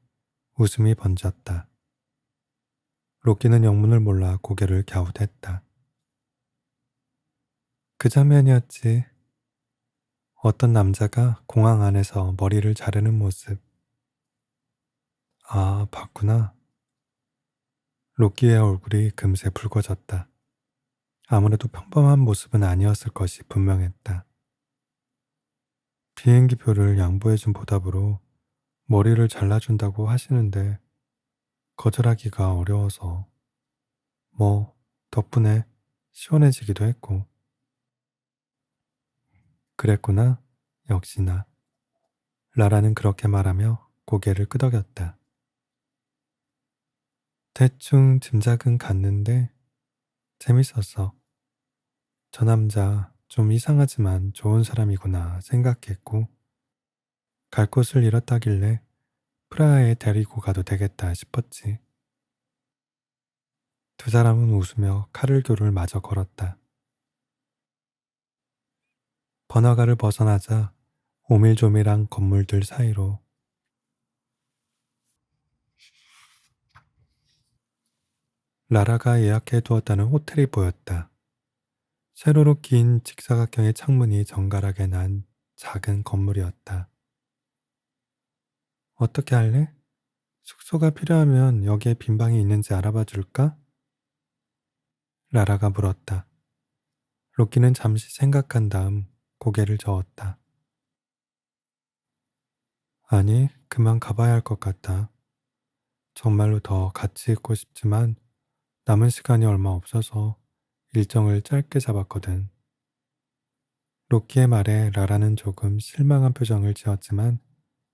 S1: 웃음이 번졌다. 로끼는 영문을 몰라 고개를 갸웃했다. 그 장면이었지. 어떤 남자가 공항 안에서 머리를 자르는 모습. 아, 봤구나. 로끼의 얼굴이 금세 붉어졌다. 아무래도 평범한 모습은 아니었을 것이 분명했다. 비행기표를 양보해준 보답으로 머리를 잘라준다고 하시는데 거절하기가 어려워서 뭐 덕분에 시원해지기도 했고. 그랬구나. 역시나. 라라는 그렇게 말하며 고개를 끄덕였다. 대충 짐작은 갔는데 재밌었어. 저 남자 좀 이상하지만 좋은 사람이구나 생각했고 갈 곳을 잃었다길래 프라하에 데리고 가도 되겠다 싶었지. 두 사람은 웃으며 카를교를 마저 걸었다. 번화가를 벗어나자 오밀조밀한 건물들 사이로 라라가 예약해 두었다는 호텔이 보였다. 세로로 긴 직사각형의 창문이 정갈하게 난 작은 건물이었다. 어떻게 할래? 숙소가 필요하면 여기에 빈 방이 있는지 알아봐 줄까? 라라가 물었다. 로키는 잠시 생각한 다음 고개를 저었다. 아니, 그만 가봐야 할 것 같다. 정말로 더 같이 있고 싶지만 남은 시간이 얼마 없어서 일정을 짧게 잡았거든. 로키의 말에 라라는 조금 실망한 표정을 지었지만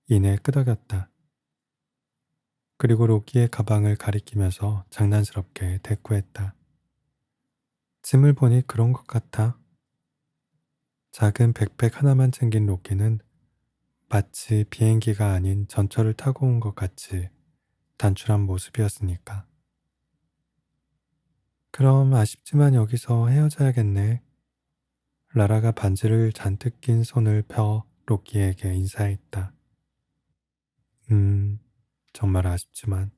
S1: 이내 끄덕였다. 그리고 로키의 가방을 가리키면서 장난스럽게 대꾸했다. 짐을 보니 그런 것 같아. 작은 백팩 하나만 챙긴 로키는 마치 비행기가 아닌 전철을 타고 온 것 같이 단출한 모습이었으니까. 그럼 아쉽지만 여기서 헤어져야겠네. 라라가 반지를 잔뜩 낀 손을 펴 로키에게 인사했다. 음, 정말 아쉽지만.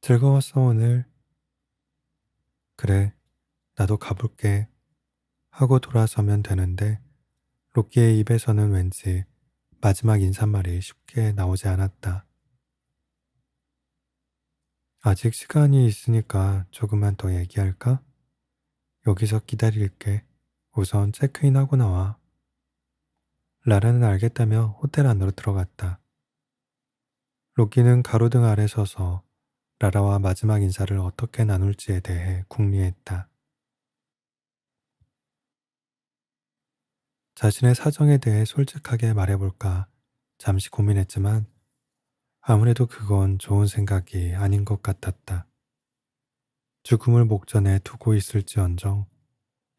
S1: 즐거웠어, 오늘. 그래, 나도 가볼게. 하고 돌아서면 되는데, 로키의 입에서는 왠지 마지막 인사말이 쉽게 나오지 않았다. 아직 시간이 있으니까 조금만 더 얘기할까? 여기서 기다릴게. 우선 체크인하고 나와. 라라는 알겠다며 호텔 안으로 들어갔다. 로키는 가로등 아래 서서 라라와 마지막 인사를 어떻게 나눌지에 대해 궁리했다. 자신의 사정에 대해 솔직하게 말해볼까 잠시 고민했지만 아무래도 그건 좋은 생각이 아닌 것 같았다. 죽음을 목전에 두고 있을지언정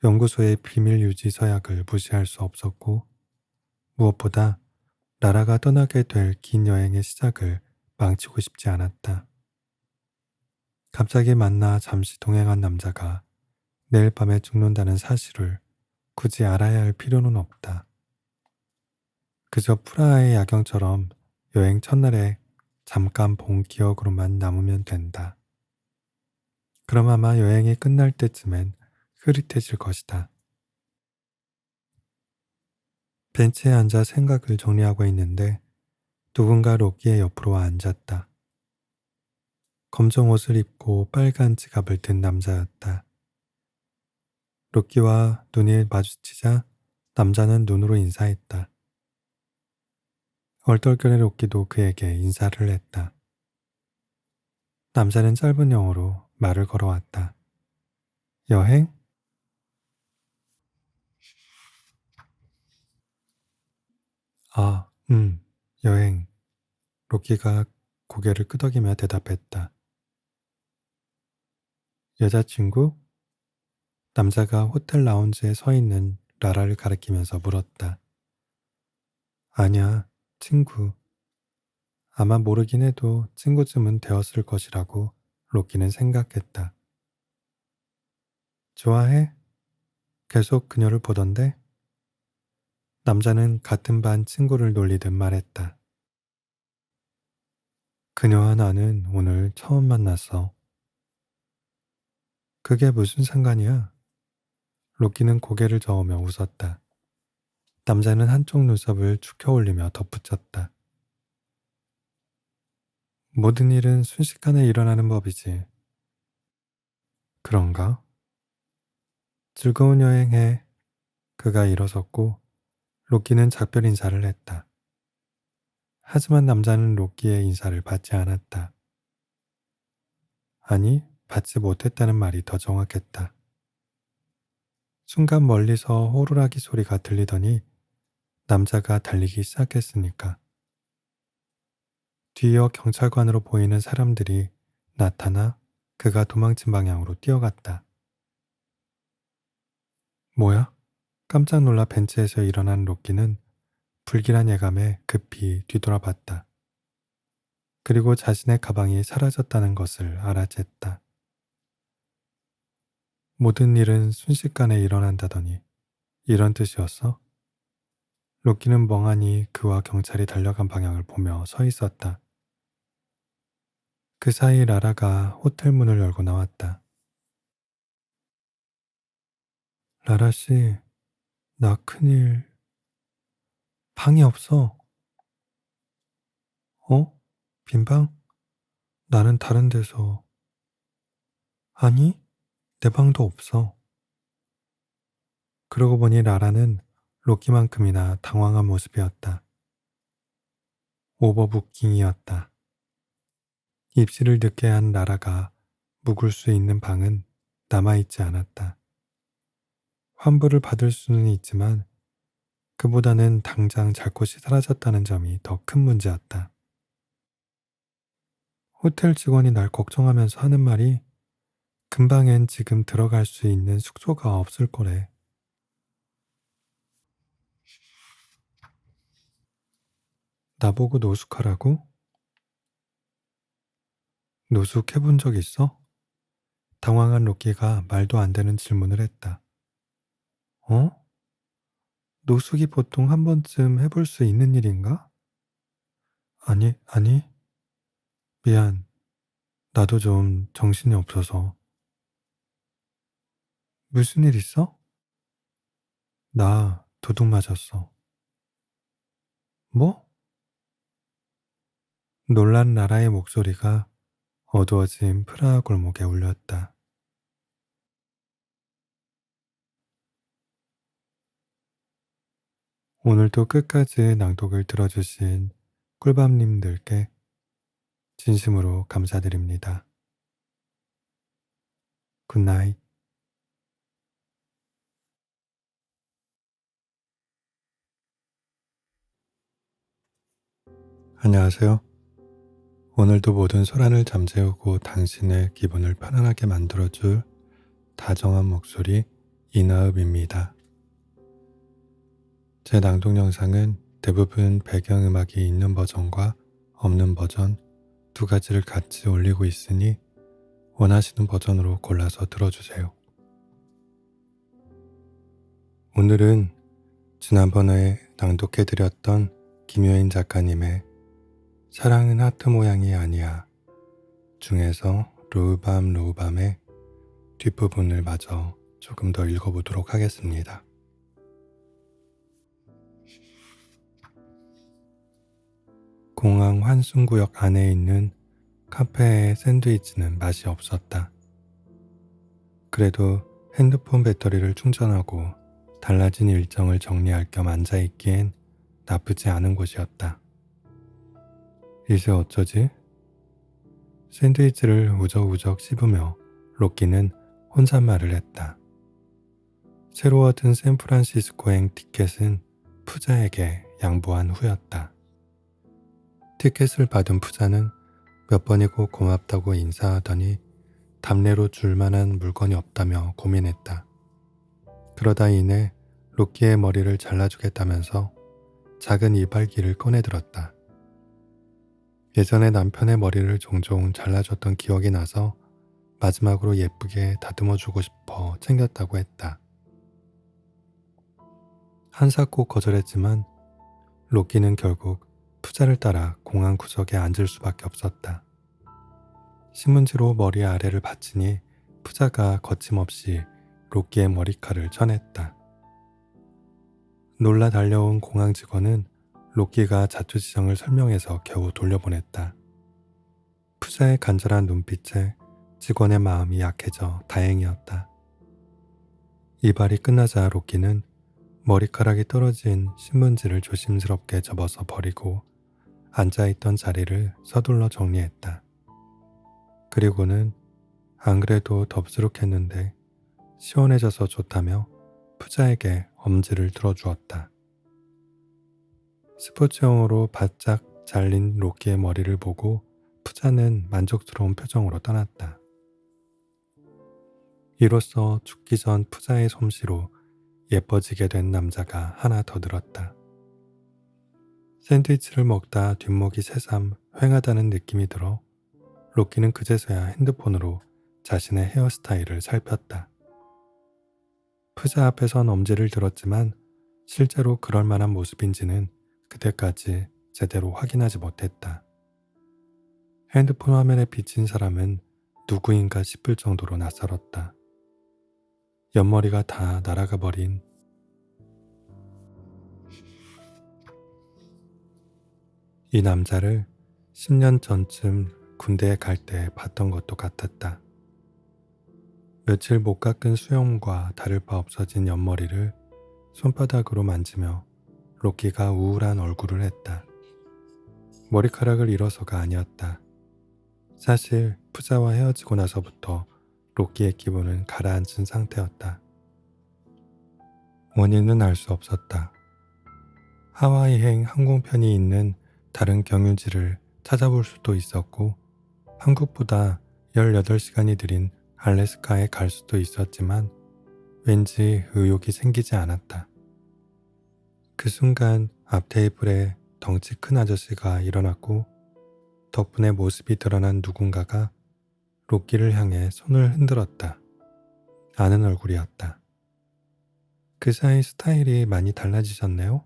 S1: 연구소의 비밀 유지 서약을 무시할 수 없었고 무엇보다 라라가 떠나게 될 긴 여행의 시작을 망치고 싶지 않았다. 갑자기 만나 잠시 동행한 남자가 내일 밤에 죽는다는 사실을 굳이 알아야 할 필요는 없다. 그저 프라하의 야경처럼 여행 첫날에 잠깐 본 기억으로만 남으면 된다. 그럼 아마 여행이 끝날 때쯤엔 흐릿해질 것이다. 벤치에 앉아 생각을 정리하고 있는데 누군가 로키의 옆으로 와 앉았다. 검정 옷을 입고 빨간 지갑을 든 남자였다. 로키와 눈이 마주치자 남자는 눈으로 인사했다. 얼떨결에 로키도 그에게 인사를 했다. 남자는 짧은 영어로 말을 걸어왔다. 여행? 아, 여행. 로키가 고개를 끄덕이며 대답했다. 여자친구? 남자가 호텔 라운지에 서 있는 라라를 가리키면서 물었다. 아니야, 친구. 아마 모르긴 해도 친구쯤은 되었을 것이라고 로키는 생각했다. 좋아해? 계속 그녀를 보던데? 남자는 같은 반 친구를 놀리듯 말했다. 그녀와 나는 오늘 처음 만났어. 그게 무슨 상관이야? 로키는 고개를 저으며 웃었다. 남자는 한쪽 눈썹을 축혀 올리며 덧붙였다. 모든 일은 순식간에 일어나는 법이지. 그런가? 즐거운 여행해. 그가 일어섰고 로키는 작별 인사를 했다. 하지만 남자는 로키의 인사를 받지 않았다. 아니, 받지 못했다는 말이 더 정확했다. 순간 멀리서 호루라기 소리가 들리더니 남자가 달리기 시작했으니까. 뒤이어 경찰관으로 보이는 사람들이 나타나 그가 도망친 방향으로 뛰어갔다. 뭐야? 깜짝 놀라 벤치에서 일어난 로키는 불길한 예감에 급히 뒤돌아봤다. 그리고 자신의 가방이 사라졌다는 것을 알아챘다. 모든 일은 순식간에 일어난다더니 이런 뜻이었어? 로키는 멍하니 그와 경찰이 달려간 방향을 보며 서 있었다. 그 사이 라라가 호텔 문을 열고 나왔다. 라라 씨, 나 큰일. 방이 없어. 어? 빈 방? 나는 다른 데서. 아니, 내 방도 없어. 그러고 보니 라라는 로키만큼이나 당황한 모습이었다. 오버부킹이었다. 입시를 늦게 한 라라가 묵을 수 있는 방은 남아있지 않았다. 환불을 받을 수는 있지만 그보다는 당장 잘 곳이 사라졌다는 점이 더 큰 문제였다. 호텔 직원이 날 걱정하면서 하는 말이 근방엔 지금 들어갈 수 있는 숙소가 없을 거래. 나보고 노숙하라고? 노숙해본 적 있어? 당황한 로키가 말도 안 되는 질문을 했다. 어? 노숙이 보통 한 번쯤 해볼 수 있는 일인가? 아니, 아니, 미안. 나도 좀 정신이 없어서. 무슨 일 있어? 나 도둑 맞았어. 뭐? 놀란 라라의 목소리가 어두워진 프라하 골목에 울렸다. 오늘도 끝까지 낭독을 들어주신 꿀밤님들께 진심으로 감사드립니다. 굿나잇. 안녕하세요. 오늘도 모든 소란을 잠재우고 당신의 기분을 편안하게 만들어줄 다정한 목소리 이나읍입니다. 제 낭독 영상은 대부분 배경음악이 있는 버전과 없는 버전 두 가지를 같이 올리고 있으니 원하시는 버전으로 골라서 들어주세요. 오늘은 지난번에 낭독해드렸던 김효인 작가님의 사랑은 하트 모양이 아니야 중에서 로우밤 로우밤의 뒷부분을 마저 조금 더 읽어보도록 하겠습니다. 공항 환승구역 안에 있는 카페의 샌드위치는 맛이 없었다. 그래도 핸드폰 배터리를 충전하고 달라진 일정을 정리할 겸 앉아있기엔 나쁘지 않은 곳이었다. 이제 어쩌지? 샌드위치를 우적우적 씹으며 로키는 혼잣말을 했다. 새로 얻은 샌프란시스코행 티켓은 푸자에게 양보한 후였다. 티켓을 받은 푸자는 몇 번이고 고맙다고 인사하더니 답례로 줄 만한 물건이 없다며 고민했다. 그러다 이내 로키의 머리를 잘라주겠다면서 작은 이발기를 꺼내들었다. 예전에 남편의 머리를 종종 잘라줬던 기억이 나서 마지막으로 예쁘게 다듬어주고 싶어 챙겼다고 했다. 한사코 거절했지만 로키는 결국 푸자를 따라 공항 구석에 앉을 수밖에 없었다. 신문지로 머리 아래를 받치니 푸자가 거침없이 로키의 머리칼을 쳐냈다. 놀라 달려온 공항 직원은 로키가 자초지정을 설명해서 겨우 돌려보냈다. 푸자의 간절한 눈빛에 직원의 마음이 약해져 다행이었다. 이발이 끝나자 로키는 머리카락이 떨어진 신문지를 조심스럽게 접어서 버리고 앉아있던 자리를 서둘러 정리했다. 그리고는 안 그래도 덥수룩했는데 시원해져서 좋다며 푸자에게 엄지를 들어주었다. 스포츠용으로 바짝 잘린 로키의 머리를 보고 푸자는 만족스러운 표정으로 떠났다. 이로써 죽기 전 푸자의 솜씨로 예뻐지게 된 남자가 하나 더 늘었다. 샌드위치를 먹다 뒷목이 새삼 휑하다는 느낌이 들어 로키는 그제서야 핸드폰으로 자신의 헤어스타일을 살폈다. 프자 앞에선 엄지를 들었지만 실제로 그럴 만한 모습인지는 그때까지 제대로 확인하지 못했다. 핸드폰 화면에 비친 사람은 누구인가 싶을 정도로 낯설었다. 옆머리가 다 날아가 버린 이 남자를 10년 전쯤 군대에 갈 때 봤던 것도 같았다. 며칠 못 깎은 수염과 다를 바 없어진 옆머리를 손바닥으로 만지며 로키가 우울한 얼굴을 했다. 머리카락을 잃어서가 아니었다. 사실 푸자와 헤어지고 나서부터 로키의 기분은 가라앉은 상태였다. 원인은 알 수 없었다. 하와이행 항공편이 있는 다른 경유지를 찾아볼 수도 있었고 한국보다 18시간이 느린 알래스카에 갈 수도 있었지만 왠지 의욕이 생기지 않았다. 그 순간 앞 테이블에 덩치 큰 아저씨가 일어났고 덕분에 모습이 드러난 누군가가 로키를 향해 손을 흔들었다. 아는 얼굴이었다. 그 사이 스타일이 많이 달라지셨네요?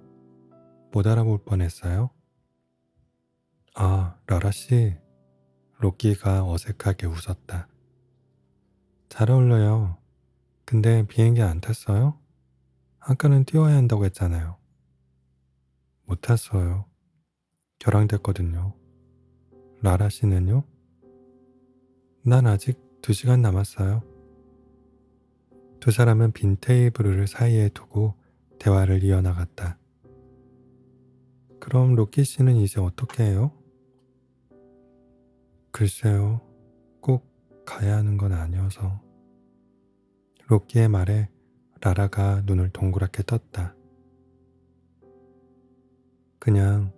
S1: 못 알아볼 뻔했어요. 아, 라라씨. 로키가 어색하게 웃었다. 잘 어울려요. 근데 비행기 안 탔어요? 아까는 뛰어야 한다고 했잖아요. 못 탔어요. 결항됐거든요. 라라 씨는요? 난 아직 2시간 남았어요. 두 사람은 빈 테이블을 사이에 두고 대화를 이어나갔다. 그럼 로키 씨는 이제 어떻게 해요? 글쎄요. 꼭 가야 하는 건 아니어서. 로키의 말에 라라가 눈을 동그랗게 떴다. 그냥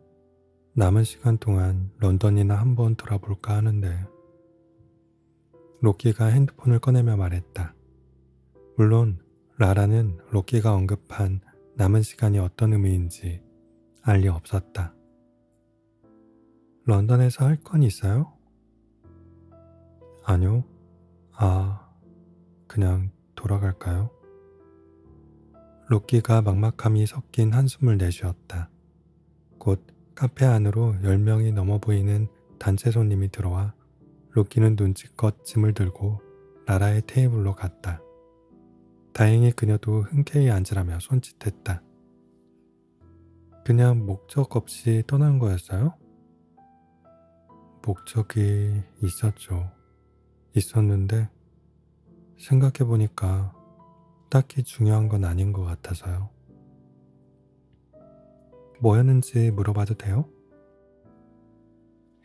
S1: 남은 시간 동안 런던이나 한번 돌아볼까 하는데. 로키가 핸드폰을 꺼내며 말했다. 물론 라라는 로키가 언급한 남은 시간이 어떤 의미인지 알 리 없었다. 런던에서 할 건 있어요? 아니요. 아, 그냥 돌아갈까요? 로키가 막막함이 섞인 한숨을 내쉬었다. 곧 카페 안으로 10명이 넘어 보이는 단체 손님이 들어와 로키는 눈치껏 짐을 들고 라라의 테이블로 갔다. 다행히 그녀도 흔쾌히 앉으라며 손짓했다. 그냥 목적 없이 떠난 거였어요? 목적이 있었죠. 있었는데 생각해보니까 딱히 중요한 건 아닌 것 같아서요. 뭐였는지 물어봐도 돼요?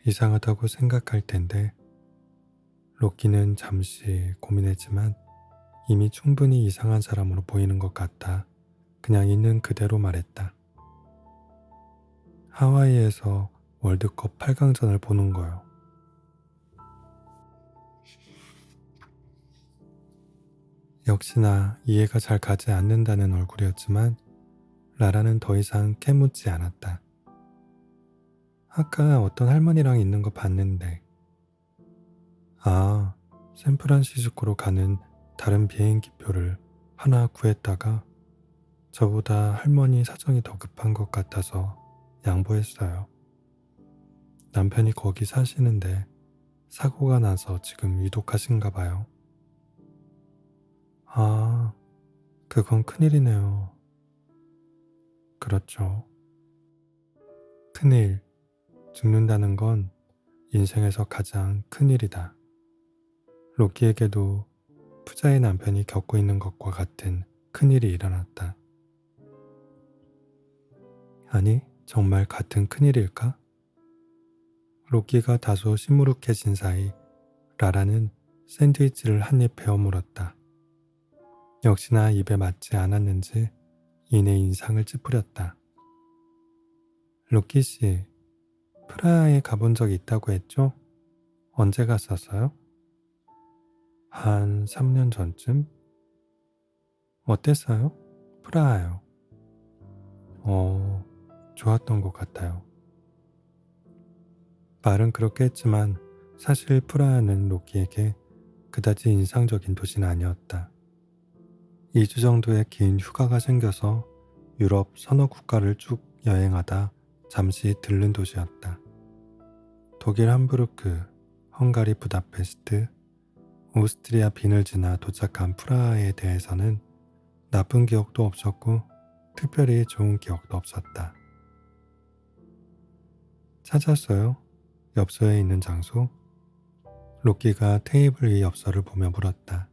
S1: 이상하다고 생각할 텐데 로키는 잠시 고민했지만 이미 충분히 이상한 사람으로 보이는 것 같아 그냥 있는 그대로 말했다. 하와이에서 월드컵 8강전을 보는 거요. 역시나 이해가 잘 가지 않는다는 얼굴이었지만 라라는 더 이상 캐묻지 않았다. 아까 어떤 할머니랑 있는 거 봤는데. 아, 샌프란시스코로 가는 다른 비행기표를 하나 구했다가 저보다 할머니 사정이 더 급한 것 같아서 양보했어요. 남편이 거기 사시는데 사고가 나서 지금 위독하신가 봐요. 아, 그건 큰일이네요. 그렇죠. 큰일, 죽는다는 건 인생에서 가장 큰일이다. 로키에게도 푸자의 남편이 겪고 있는 것과 같은 큰일이 일어났다. 아니, 정말 같은 큰일일까? 로키가 다소 시무룩해진 사이 라라는 샌드위치를 한 입 베어 물었다. 역시나 입에 맞지 않았는지 이내 인상을 찌푸렸다. 로키 씨, 프라하에 가본 적 있다고 했죠? 언제 갔었어요? 한 3년 전쯤? 어땠어요? 프라하요. 좋았던 것 같아요. 말은 그렇게 했지만 사실 프라하는 로키에게 그다지 인상적인 도시는 아니었다. 2주 정도의 긴 휴가가 생겨서 유럽 서너 국가를 쭉 여행하다 잠시 들른 도시였다. 독일 함부르크, 헝가리 부다페스트, 오스트리아 빈을 지나 도착한 프라하에 대해서는 나쁜 기억도 없었고 특별히 좋은 기억도 없었다. 찾았어요? 엽서에 있는 장소? 로키가 테이블 위 엽서를 보며 물었다.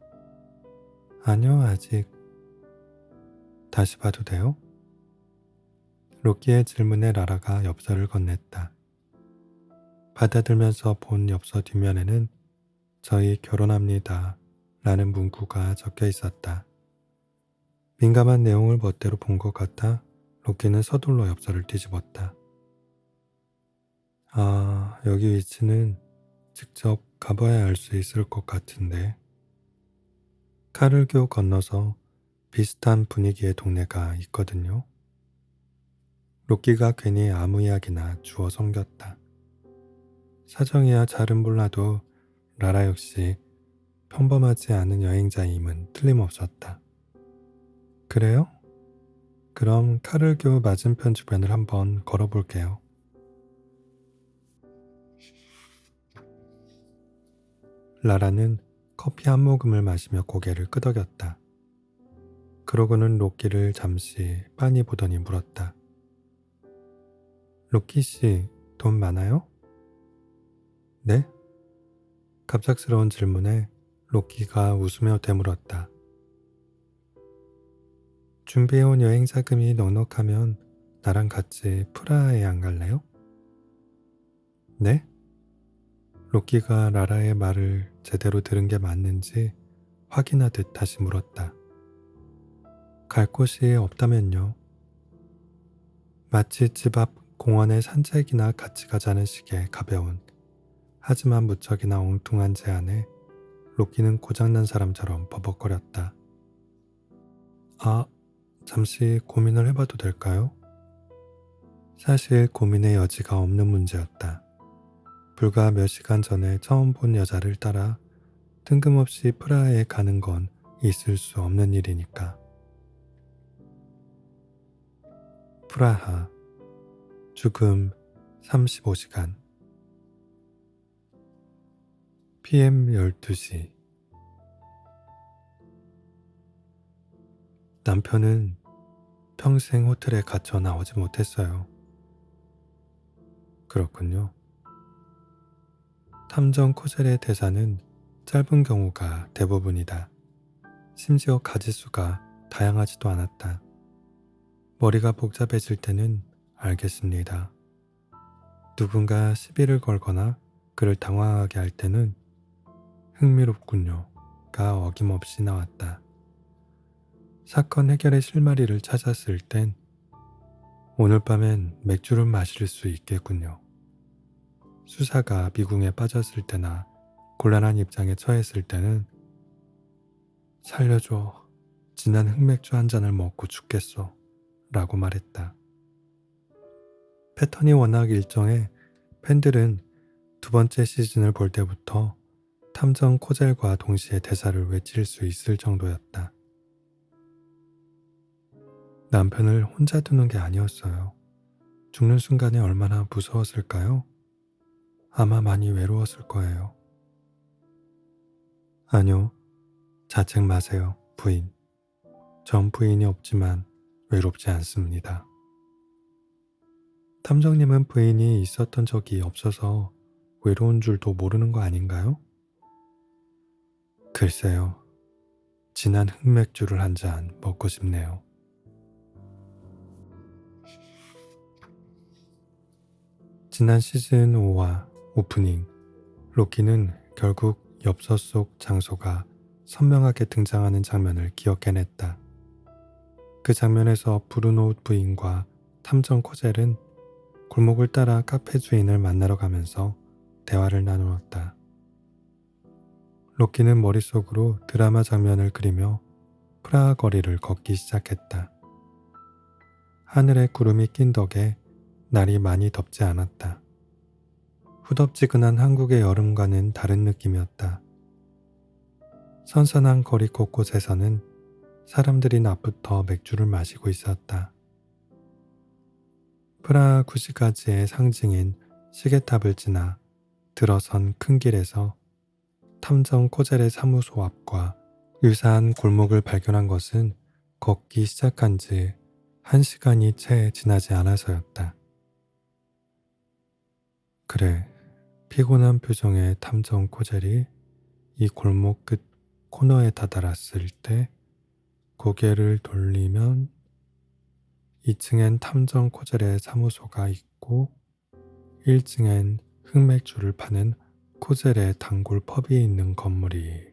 S1: 아니요, 아직. 다시 봐도 돼요? 로키의 질문에 라라가 엽서를 건넸다. 받아들면서 본 엽서 뒷면에는 저희 결혼합니다 라는 문구가 적혀 있었다. 민감한 내용을 멋대로 본 것 같아 로키는 서둘러 엽서를 뒤집었다. 아, 여기 위치는 직접 가봐야 알 수 있을 것 같은데. 카를교 건너서 비슷한 분위기의 동네가 있거든요. 로키가 괜히 아무 이야기나 주워 섬겼다. 사정이야 잘은 몰라도 라라 역시 평범하지 않은 여행자임은 틀림없었다. 그래요? 그럼 카를교 맞은편 주변을 한번 걸어볼게요. 라라는 커피 한 모금을 마시며 고개를 끄덕였다. 그러고는 로키를 잠시 빤히 보더니 물었다. 로키 씨, 돈 많아요? 네? 갑작스러운 질문에 로키가 웃으며 되물었다. 준비해온 여행 자금이 넉넉하면 나랑 같이 프라하에 안 갈래요? 네? 로키가 라라의 말을 제대로 들은 게 맞는지 확인하듯 다시 물었다. 갈 곳이 없다면요? 마치 집 앞 공원에 산책이나 같이 가자는 식의 가벼운 하지만 무척이나 엉뚱한 제안에 로키는 고장난 사람처럼 버벅거렸다. 아, 잠시 고민을 해봐도 될까요? 사실 고민의 여지가 없는 문제였다. 불과 몇 시간 전에 처음 본 여자를 따라 뜬금없이 프라하에 가는 건 있을 수 없는 일이니까. 프라하, 죽음 35시간, PM 12시. 남편은 평생 호텔에 갇혀 나오지 못했어요. 그렇군요. 탐정 코젤의 대사는 짧은 경우가 대부분이다. 심지어 가지수가 다양하지도 않았다. 머리가 복잡해질 때는 알겠습니다. 누군가 시비를 걸거나 그를 당황하게 할 때는 흥미롭군요가 어김없이 나왔다. 사건 해결의 실마리를 찾았을 땐 오늘 밤엔 맥주를 마실 수 있겠군요. 수사가 미궁에 빠졌을 때나 곤란한 입장에 처했을 때는 살려줘, 진한 흑맥주 한 잔을 먹고 죽겠어 라고 말했다. 패턴이 워낙 일정해 팬들은 두 번째 시즌을 볼 때부터 탐정 코젤과 동시에 대사를 외칠 수 있을 정도였다. 남편을 혼자 두는 게 아니었어요. 죽는 순간에 얼마나 무서웠을까요? 아마 많이 외로웠을 거예요. 아니요, 자책 마세요, 부인. 전 부인이 없지만 외롭지 않습니다. 탐정님은 부인이 있었던 적이 없어서 외로운 줄도 모르는 거 아닌가요? 글쎄요, 진한 흑맥주를 한 잔 먹고 싶네요. 지난 시즌 5화 오프닝, 로키는 결국 엽서 속 장소가 선명하게 등장하는 장면을 기억해냈다. 그 장면에서 브루노 부인과 탐정 코젤은 골목을 따라 카페 주인을 만나러 가면서 대화를 나누었다. 로키는 머릿속으로 드라마 장면을 그리며 프라하 거리를 걷기 시작했다. 하늘에 구름이 낀 덕에 날이 많이 덥지 않았다. 후덥지근한 한국의 여름과는 다른 느낌이었다. 선선한 거리 곳곳에서는 사람들이 낮부터 맥주를 마시고 있었다. 프라하 구시가지의 상징인 시계탑을 지나 들어선 큰 길에서 탐정 코젤의 사무소 앞과 유사한 골목을 발견한 것은 걷기 시작한 지 1시간이 채 지나지 않아서였다. 그래, 피곤한 표정의 탐정 코젤이 이 골목 끝 코너에 다다랐을 때 고개를 돌리면 2층엔 탐정 코젤의 사무소가 있고 1층엔 흑맥주를 파는 코젤의 단골 펍이 있는 건물이.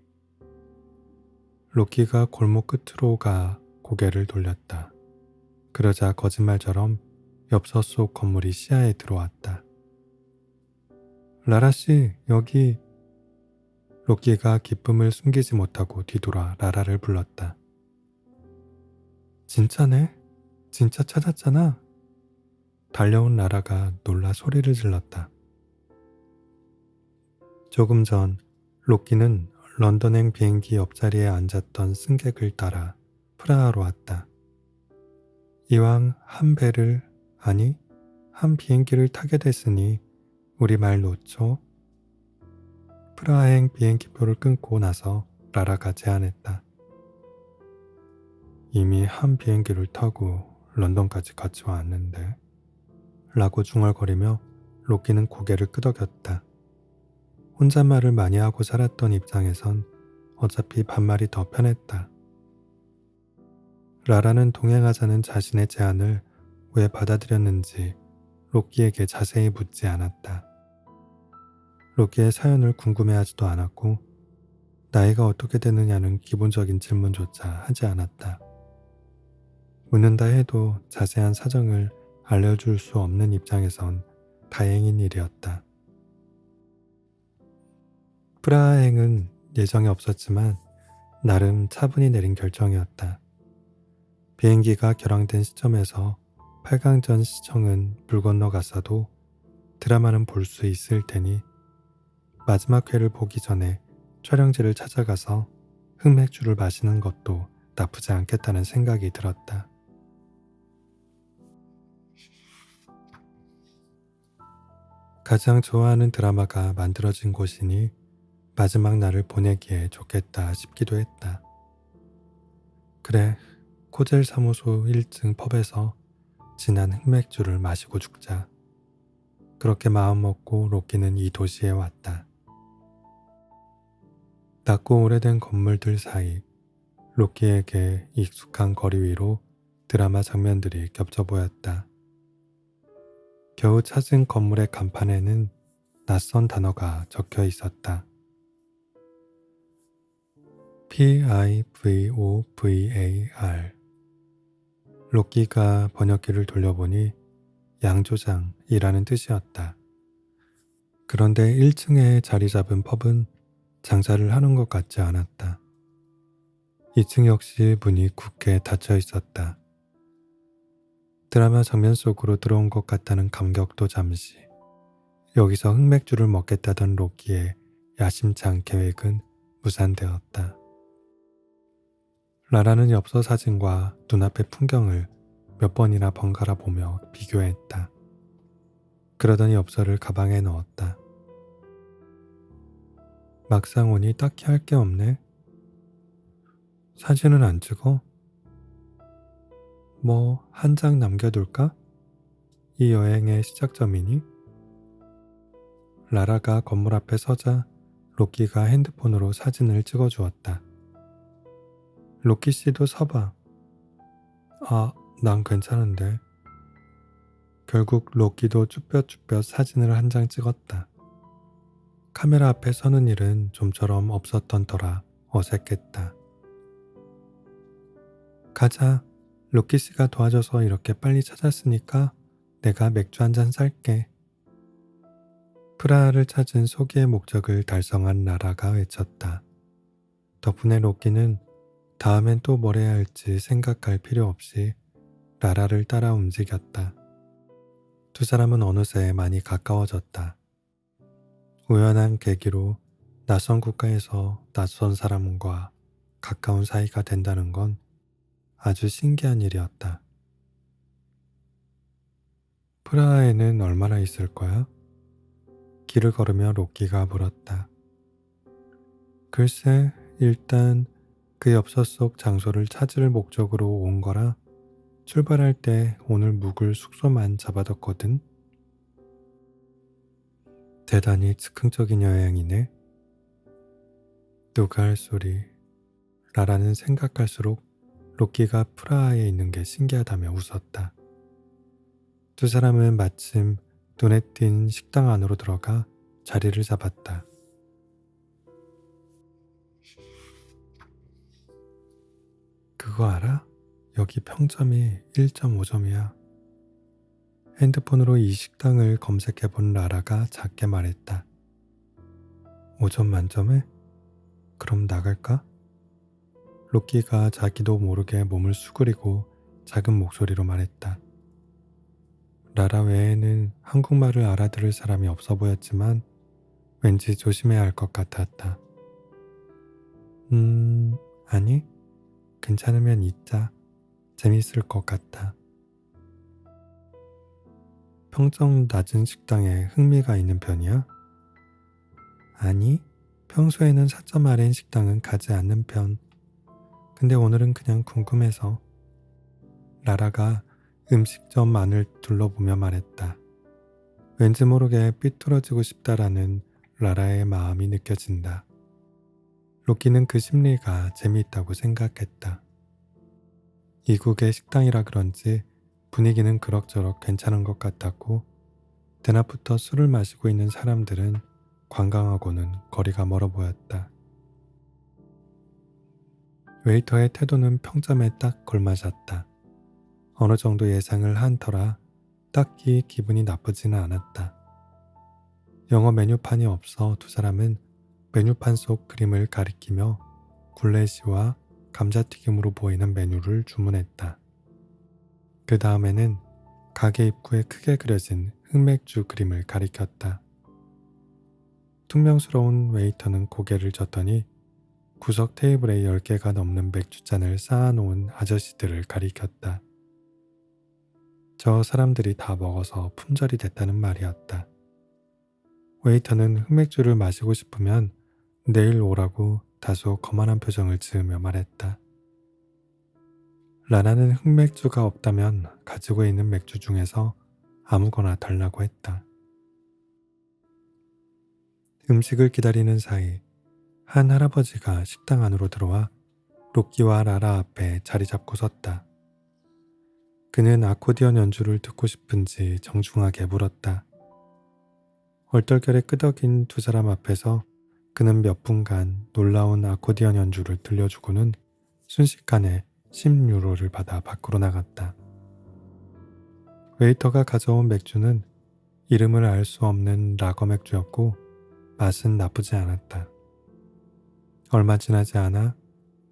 S1: 로키가 골목 끝으로 가 고개를 돌렸다. 그러자 거짓말처럼 엽서 속 건물이 시야에 들어왔다. 라라씨, 여기. 로키가 기쁨을 숨기지 못하고 뒤돌아 라라를 불렀다. 진짜네? 진짜 찾았잖아. 달려온 라라가 놀라 소리를 질렀다. 조금 전 로키는 런던행 비행기 옆자리에 앉았던 승객을 따라 프라하로 왔다. 이왕 한 배를, 아니, 한 비행기를 타게 됐으니 우리 말 놓죠. 프라하행 비행기표를 끊고 나서 라라가 제안했다. 이미 한 비행기를 타고 런던까지 같이 왔는데 라고 중얼거리며 로키는 고개를 끄덕였다. 혼잣말을 많이 하고 살았던 입장에선 어차피 반말이 더 편했다. 라라는 동행하자는 자신의 제안을 왜 받아들였는지 로키에게 자세히 묻지 않았다. 로키의 사연을 궁금해하지도 않았고 나이가 어떻게 되느냐는 기본적인 질문조차 하지 않았다. 묻는다 해도 자세한 사정을 알려줄 수 없는 입장에선 다행인 일이었다. 프라하행은 예정이 없었지만 나름 차분히 내린 결정이었다. 비행기가 결항된 시점에서 8강전 시청은 물 건너갔어도 드라마는 볼 수 있을 테니 마지막 회를 보기 전에 촬영지를 찾아가서 흑맥주를 마시는 것도 나쁘지 않겠다는 생각이 들었다. 가장 좋아하는 드라마가 만들어진 곳이니 마지막 날을 보내기에 좋겠다 싶기도 했다. 그래, 코젤 사무소 1층 펍에서 진한 흑맥주를 마시고 죽자. 그렇게 마음먹고 로키는 이 도시에 왔다. 낮고 오래된 건물들 사이 로키에게 익숙한 거리 위로 드라마 장면들이 겹쳐 보였다. 겨우 찾은 건물의 간판에는 낯선 단어가 적혀 있었다. PIVOVAR. 로키가 번역기를 돌려보니 양조장이라는 뜻이었다. 그런데 1층에 자리 잡은 펍은 장사를 하는 것 같지 않았다. 2층 역시 문이 굳게 닫혀 있었다. 드라마 장면 속으로 들어온 것 같다는 감격도 잠시. 여기서 흑맥주를 먹겠다던 로키의 야심찬 계획은 무산되었다. 라라는 엽서 사진과 눈앞의 풍경을 몇 번이나 번갈아 보며 비교했다. 그러더니 엽서를 가방에 넣었다. 막상 오니 딱히 할 게 없네. 사진은 안 찍어? 뭐 한 장 남겨둘까? 이 여행의 시작점이니? 라라가 건물 앞에 서자 로키가 핸드폰으로 사진을 찍어주었다. 로키 씨도 서봐. 아, 난 괜찮은데. 결국 로키도 쭈뼛쭈뼛 사진을 한 장 찍었다. 카메라 앞에 서는 일은 좀처럼 없었던 터라 어색했다. 가자. 로키 씨가 도와줘서 이렇게 빨리 찾았으니까 내가 맥주 한 잔 살게. 프라하를 찾은 소기의 목적을 달성한 라라가 외쳤다. 덕분에 로키는 다음엔 또 뭘 해야 할지 생각할 필요 없이 라라를 따라 움직였다. 두 사람은 어느새 많이 가까워졌다. 우연한 계기로 낯선 국가에서 낯선 사람과 가까운 사이가 된다는 건 아주 신기한 일이었다. 프라하에는 얼마나 있을 거야? 길을 걸으며 로끼가 물었다. 글쎄, 일단 그 엽서 속 장소를 찾을 목적으로 온 거라 출발할 때 오늘 묵을 숙소만 잡아뒀거든. 대단히 즉흥적인 여행이네. 누가 할 소리. 라라는 생각할수록 로끼가 프라하에 있는 게 신기하다며 웃었다. 두 사람은 마침 눈에 띈 식당 안으로 들어가 자리를 잡았다. 그거 알아? 여기 평점이 1.5점이야. 핸드폰으로 이 식당을 검색해본 라라가 작게 말했다. 5점 만점에? 그럼 나갈까? 로끼가 자기도 모르게 몸을 수그리고 작은 목소리로 말했다. 라라 외에는 한국말을 알아들을 사람이 없어 보였지만 왠지 조심해야 할 것 같았다. 아니, 괜찮으면 있자. 재밌을 것 같아. 평점 낮은 식당에 흥미가 있는 편이야? 아니, 평소에는 4점 아래인 식당은 가지 않는 편. 근데 오늘은 그냥 궁금해서. 라라가 음식점 안을 둘러보며 말했다. 왠지 모르게 삐뚤어지고 싶다라는 라라의 마음이 느껴진다. 로끼는 그 심리가 재미있다고 생각했다. 이국의 식당이라 그런지 분위기는 그럭저럭 괜찮은 것 같았고 대낮부터 술을 마시고 있는 사람들은 관광하고는 거리가 멀어 보였다. 웨이터의 태도는 평점에 딱 걸맞았다. 어느 정도 예상을 한 터라 딱히 기분이 나쁘지는 않았다. 영어 메뉴판이 없어 두 사람은 메뉴판 속 그림을 가리키며 굴레시와 감자튀김으로 보이는 메뉴를 주문했다. 그 다음에는 가게 입구에 크게 그려진 흑맥주 그림을 가리켰다. 퉁명스러운 웨이터는 고개를 젓더니 구석 테이블에 10개가 넘는 맥주잔을 쌓아놓은 아저씨들을 가리켰다. 저 사람들이 다 먹어서 품절이 됐다는 말이었다. 웨이터는 흑맥주를 마시고 싶으면 내일 오라고 다소 거만한 표정을 지으며 말했다. 라나는 흑맥주가 없다면 가지고 있는 맥주 중에서 아무거나 달라고 했다. 음식을 기다리는 사이 한 할아버지가 식당 안으로 들어와 로끼와 라라 앞에 자리 잡고 섰다. 그는 아코디언 연주를 듣고 싶은지 정중하게 물었다. 얼떨결에 끄덕인 두 사람 앞에서 그는 몇 분간 놀라운 아코디언 연주를 들려주고는 순식간에 10유로를 받아 밖으로 나갔다. 웨이터가 가져온 맥주는 이름을 알 수 없는 라거 맥주였고 맛은 나쁘지 않았다. 얼마 지나지 않아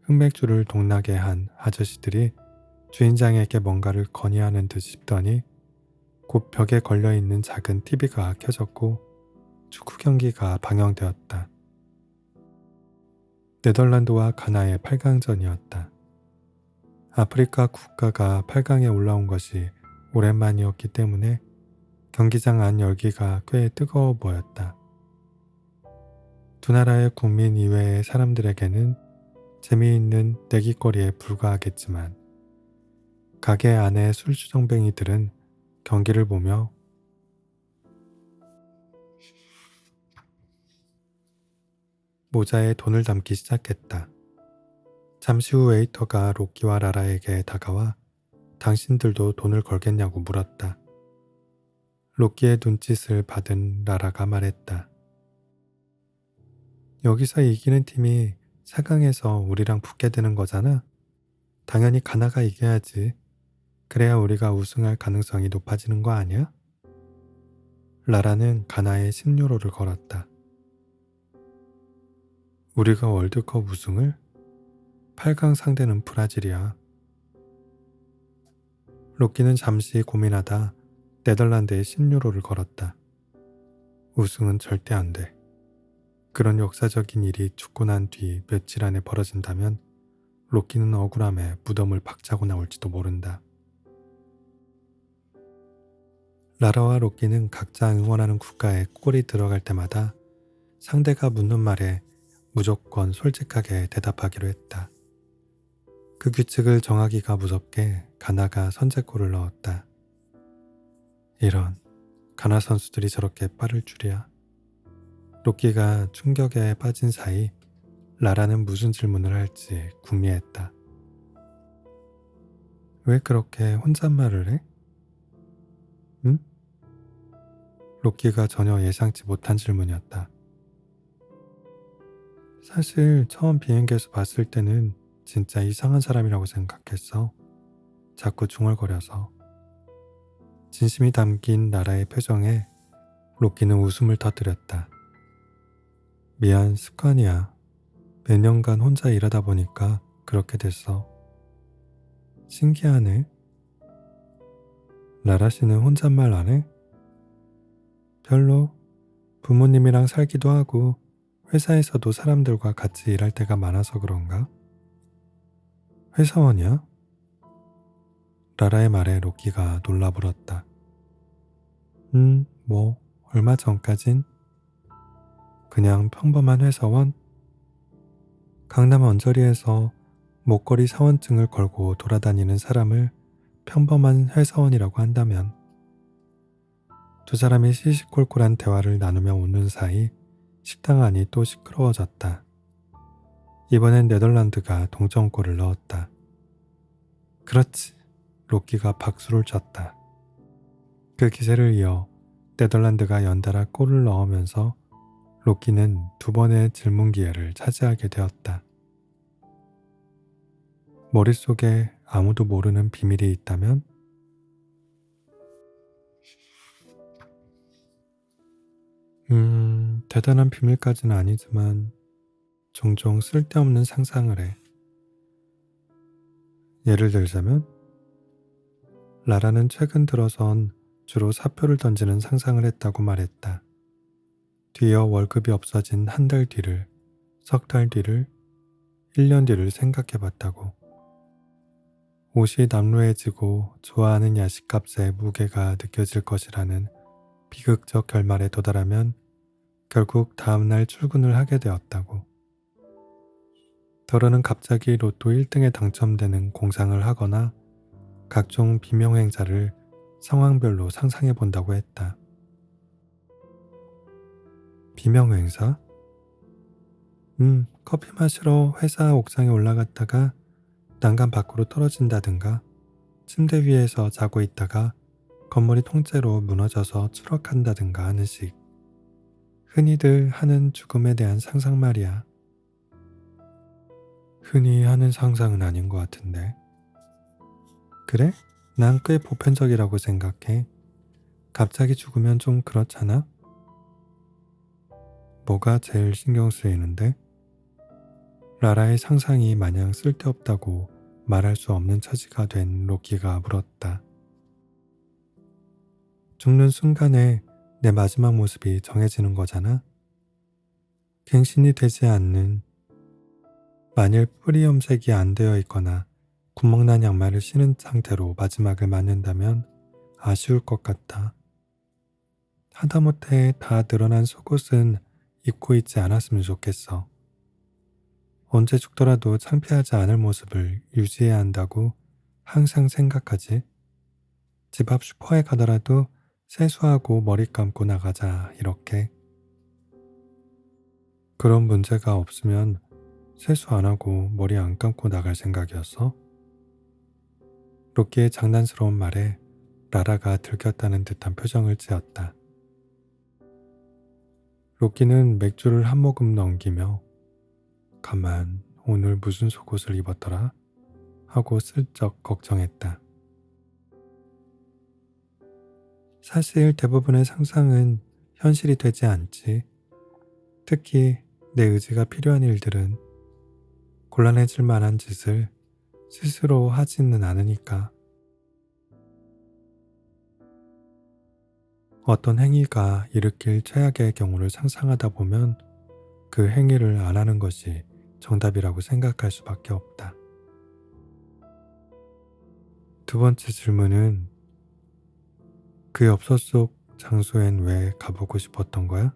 S1: 흑맥주를 동나게 한 아저씨들이 주인장에게 뭔가를 건의하는 듯 싶더니 곧 벽에 걸려있는 작은 TV가 켜졌고 축구 경기가 방영되었다. 네덜란드와 가나의 8강전이었다. 아프리카 국가가 8강에 올라온 것이 오랜만이었기 때문에 경기장 안 열기가 꽤 뜨거워 보였다. 두 나라의 국민 이외의 사람들에게는 재미있는 내기거리에 불과하겠지만 가게 안의 술주정뱅이들은 경기를 보며 모자에 돈을 담기 시작했다. 잠시 후 웨이터가 로끼와 라라에게 다가와 당신들도 돈을 걸겠냐고 물었다. 로끼의 눈짓을 받은 라라가 말했다. 여기서 이기는 팀이 4강에서 우리랑 붙게 되는 거잖아. 당연히 가나가 이겨야지. 그래야 우리가 우승할 가능성이 높아지는 거 아니야? 라라는 가나에 10유로를 걸었다. 우리가 월드컵 우승을? 8강 상대는 브라질이야. 로끼는 잠시 고민하다 네덜란드에 10유로를 걸었다. 우승은 절대 안 돼. 그런 역사적인 일이 죽고 난 뒤 며칠 안에 벌어진다면 로키는 억울함에 무덤을 박차고 나올지도 모른다. 라라와 로키는 각자 응원하는 국가에 꼴이 들어갈 때마다 상대가 묻는 말에 무조건 솔직하게 대답하기로 했다. 그 규칙을 정하기가 무섭게 가나가 선제골을 넣었다. 이런, 가나 선수들이 저렇게 빠를 줄이야. 로키가 충격에 빠진 사이 라라는 무슨 질문을 할지 궁리했다. 왜 그렇게 혼잣말을 해? 응? 로키가 전혀 예상치 못한 질문이었다. 사실 처음 비행기에서 봤을 때는 진짜 이상한 사람이라고 생각했어. 자꾸 중얼거려서. 진심이 담긴 나라의 표정에 로키는 웃음을 터뜨렸다. 미안, 습관이야. 몇 년간 혼자 일하다 보니까 그렇게 됐어. 신기하네. 라라 씨는 혼잣말 안 해? 별로. 부모님이랑 살기도 하고 회사에서도 사람들과 같이 일할 때가 많아서 그런가? 회사원이야? 라라의 말에 로키가 놀라불었다. 뭐, 얼마 전까진 그냥 평범한 회사원? 강남 언저리에서 목걸이 사원증을 걸고 돌아다니는 사람을 평범한 회사원이라고 한다면 두 사람이 시시콜콜한 대화를 나누며 웃는 사이 식당 안이 또 시끄러워졌다. 이번엔 네덜란드가 동점골을 넣었다. 그렇지. 로키가 박수를 쳤다. 그 기세를 이어 네덜란드가 연달아 골을 넣으면서 로키는 두 번의 질문 기회를 차지하게 되었다. 머릿속에 아무도 모르는 비밀이 있다면? 대단한 비밀까지는 아니지만 종종 쓸데없는 상상을 해. 예를 들자면 라라는 최근 들어선 주로 사표를 던지는 상상을 했다고 말했다. 뒤이어 월급이 없어진 한 달 뒤를, 석 달 뒤를, 1년 뒤를 생각해 봤다고. 옷이 남루해지고 좋아하는 야식값에 무게가 느껴질 것이라는 비극적 결말에 도달하면 결국 다음날 출근을 하게 되었다고. 더러는 갑자기 로또 1등에 당첨되는 공상을 하거나 각종 비명행사를 상황별로 상상해 본다고 했다. 비명행사? 커피 마시러 회사 옥상에 올라갔다가 난간 밖으로 떨어진다든가 침대 위에서 자고 있다가 건물이 통째로 무너져서 추락한다든가 하는 식. 흔히들 하는 죽음에 대한 상상 말이야. 흔히 하는 상상은 아닌 것 같은데. 그래? 난 꽤 보편적이라고 생각해. 갑자기 죽으면 좀 그렇잖아? 뭐가 제일 신경 쓰이는데? 라라의 상상이 마냥 쓸데없다고 말할 수 없는 처지가 된 로키가 물었다. 죽는 순간에 내 마지막 모습이 정해지는 거잖아? 갱신이 되지 않는, 만일 뿌리 염색이 안 되어 있거나 구멍난 양말을 신은 상태로 마지막을 맞는다면 아쉬울 것 같다. 하다못해 다 드러난 속옷은 입고 있지 않았으면 좋겠어. 언제 죽더라도 창피하지 않을 모습을 유지해야 한다고 항상 생각하지. 집 앞 슈퍼에 가더라도 세수하고 머리 감고 나가자 이렇게. 그런 문제가 없으면 세수 안 하고 머리 안 감고 나갈 생각이었어? 로키의 장난스러운 말에 라라가 들켰다는 듯한 표정을 지었다. 로키는 맥주를 한 모금 넘기며 가만, 오늘 무슨 속옷을 입었더라? 하고 슬쩍 걱정했다. 사실 대부분의 상상은 현실이 되지 않지. 특히 내 의지가 필요한 일들은 곤란해질 만한 짓을 스스로 하지는 않으니까. 어떤 행위가 일으킬 최악의 경우를 상상하다 보면 그 행위를 안 하는 것이 정답이라고 생각할 수밖에 없다. 두 번째 질문은 그 엽서 속 장소엔 왜 가보고 싶었던 거야?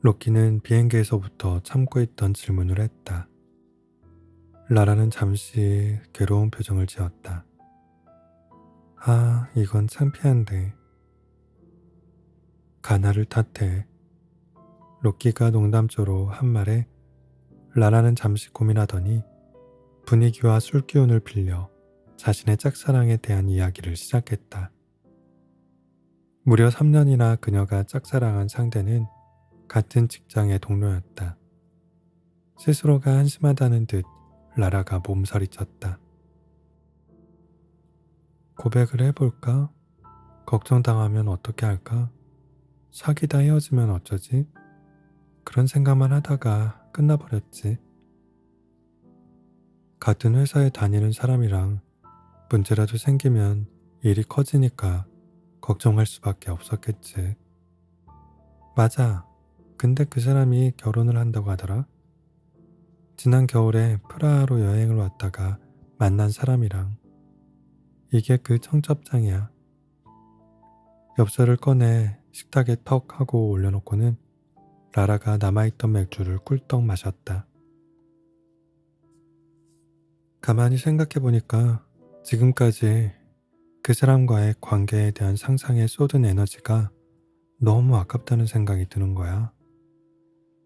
S1: 로키는 비행기에서부터 참고 있던 질문을 했다. 라라는 잠시 괴로운 표정을 지었다. 아, 이건 창피한데. 가나를 탓해. 로키가 농담조로 한 말에 라라는 잠시 고민하더니 분위기와 술 기운을 빌려 자신의 짝사랑에 대한 이야기를 시작했다. 무려 3년이나 그녀가 짝사랑한 상대는 같은 직장의 동료였다. 스스로가 한심하다는 듯 라라가 몸서리쳤다. 고백을 해볼까? 걱정당하면 어떻게 할까? 사귀다 헤어지면 어쩌지? 그런 생각만 하다가 끝나버렸지. 같은 회사에 다니는 사람이랑 문제라도 생기면 일이 커지니까 걱정할 수밖에 없었겠지. 맞아. 근데 그 사람이 결혼을 한다고 하더라. 지난 겨울에 프라하로 여행을 왔다가 만난 사람이랑. 이게 그 청첩장이야. 엽서를 꺼내 식탁에 턱 하고 올려놓고는 라라가 남아있던 맥주를 꿀떡 마셨다. 가만히 생각해보니까 지금까지 그 사람과의 관계에 대한 상상에 쏟은 에너지가 너무 아깝다는 생각이 드는 거야.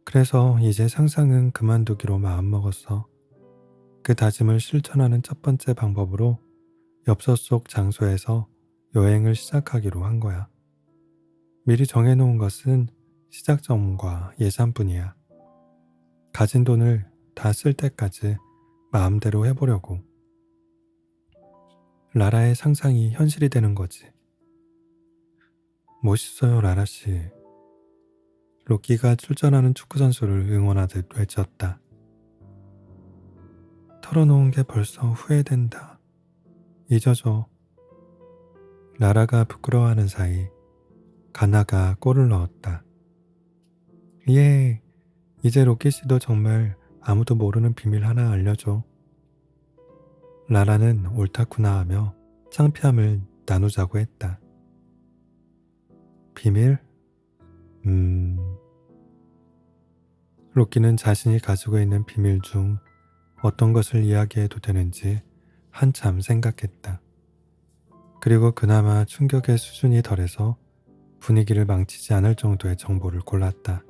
S1: 그래서 이제 상상은 그만두기로 마음먹었어. 그 다짐을 실천하는 첫 번째 방법으로 엽서 속 장소에서 여행을 시작하기로 한 거야. 미리 정해놓은 것은 시작점과 예산뿐이야. 가진 돈을 다 쓸 때까지 마음대로 해보려고. 라라의 상상이 현실이 되는 거지. 멋있어요, 라라씨. 로키가 출전하는 축구선수를 응원하듯 외쳤다. 털어놓은 게 벌써 후회된다. 잊어줘. 라라가 부끄러워하는 사이 가나가 골을 넣었다. 예, 이제 로키 씨도 정말 아무도 모르는 비밀 하나 알려줘. 라라는 옳다구나 하며 창피함을 나누자고 했다. 비밀? 로키는 자신이 가지고 있는 비밀 중 어떤 것을 이야기해도 되는지 한참 생각했다. 그리고 그나마 충격의 수준이 덜해서 분위기를 망치지 않을 정도의 정보를 골랐다.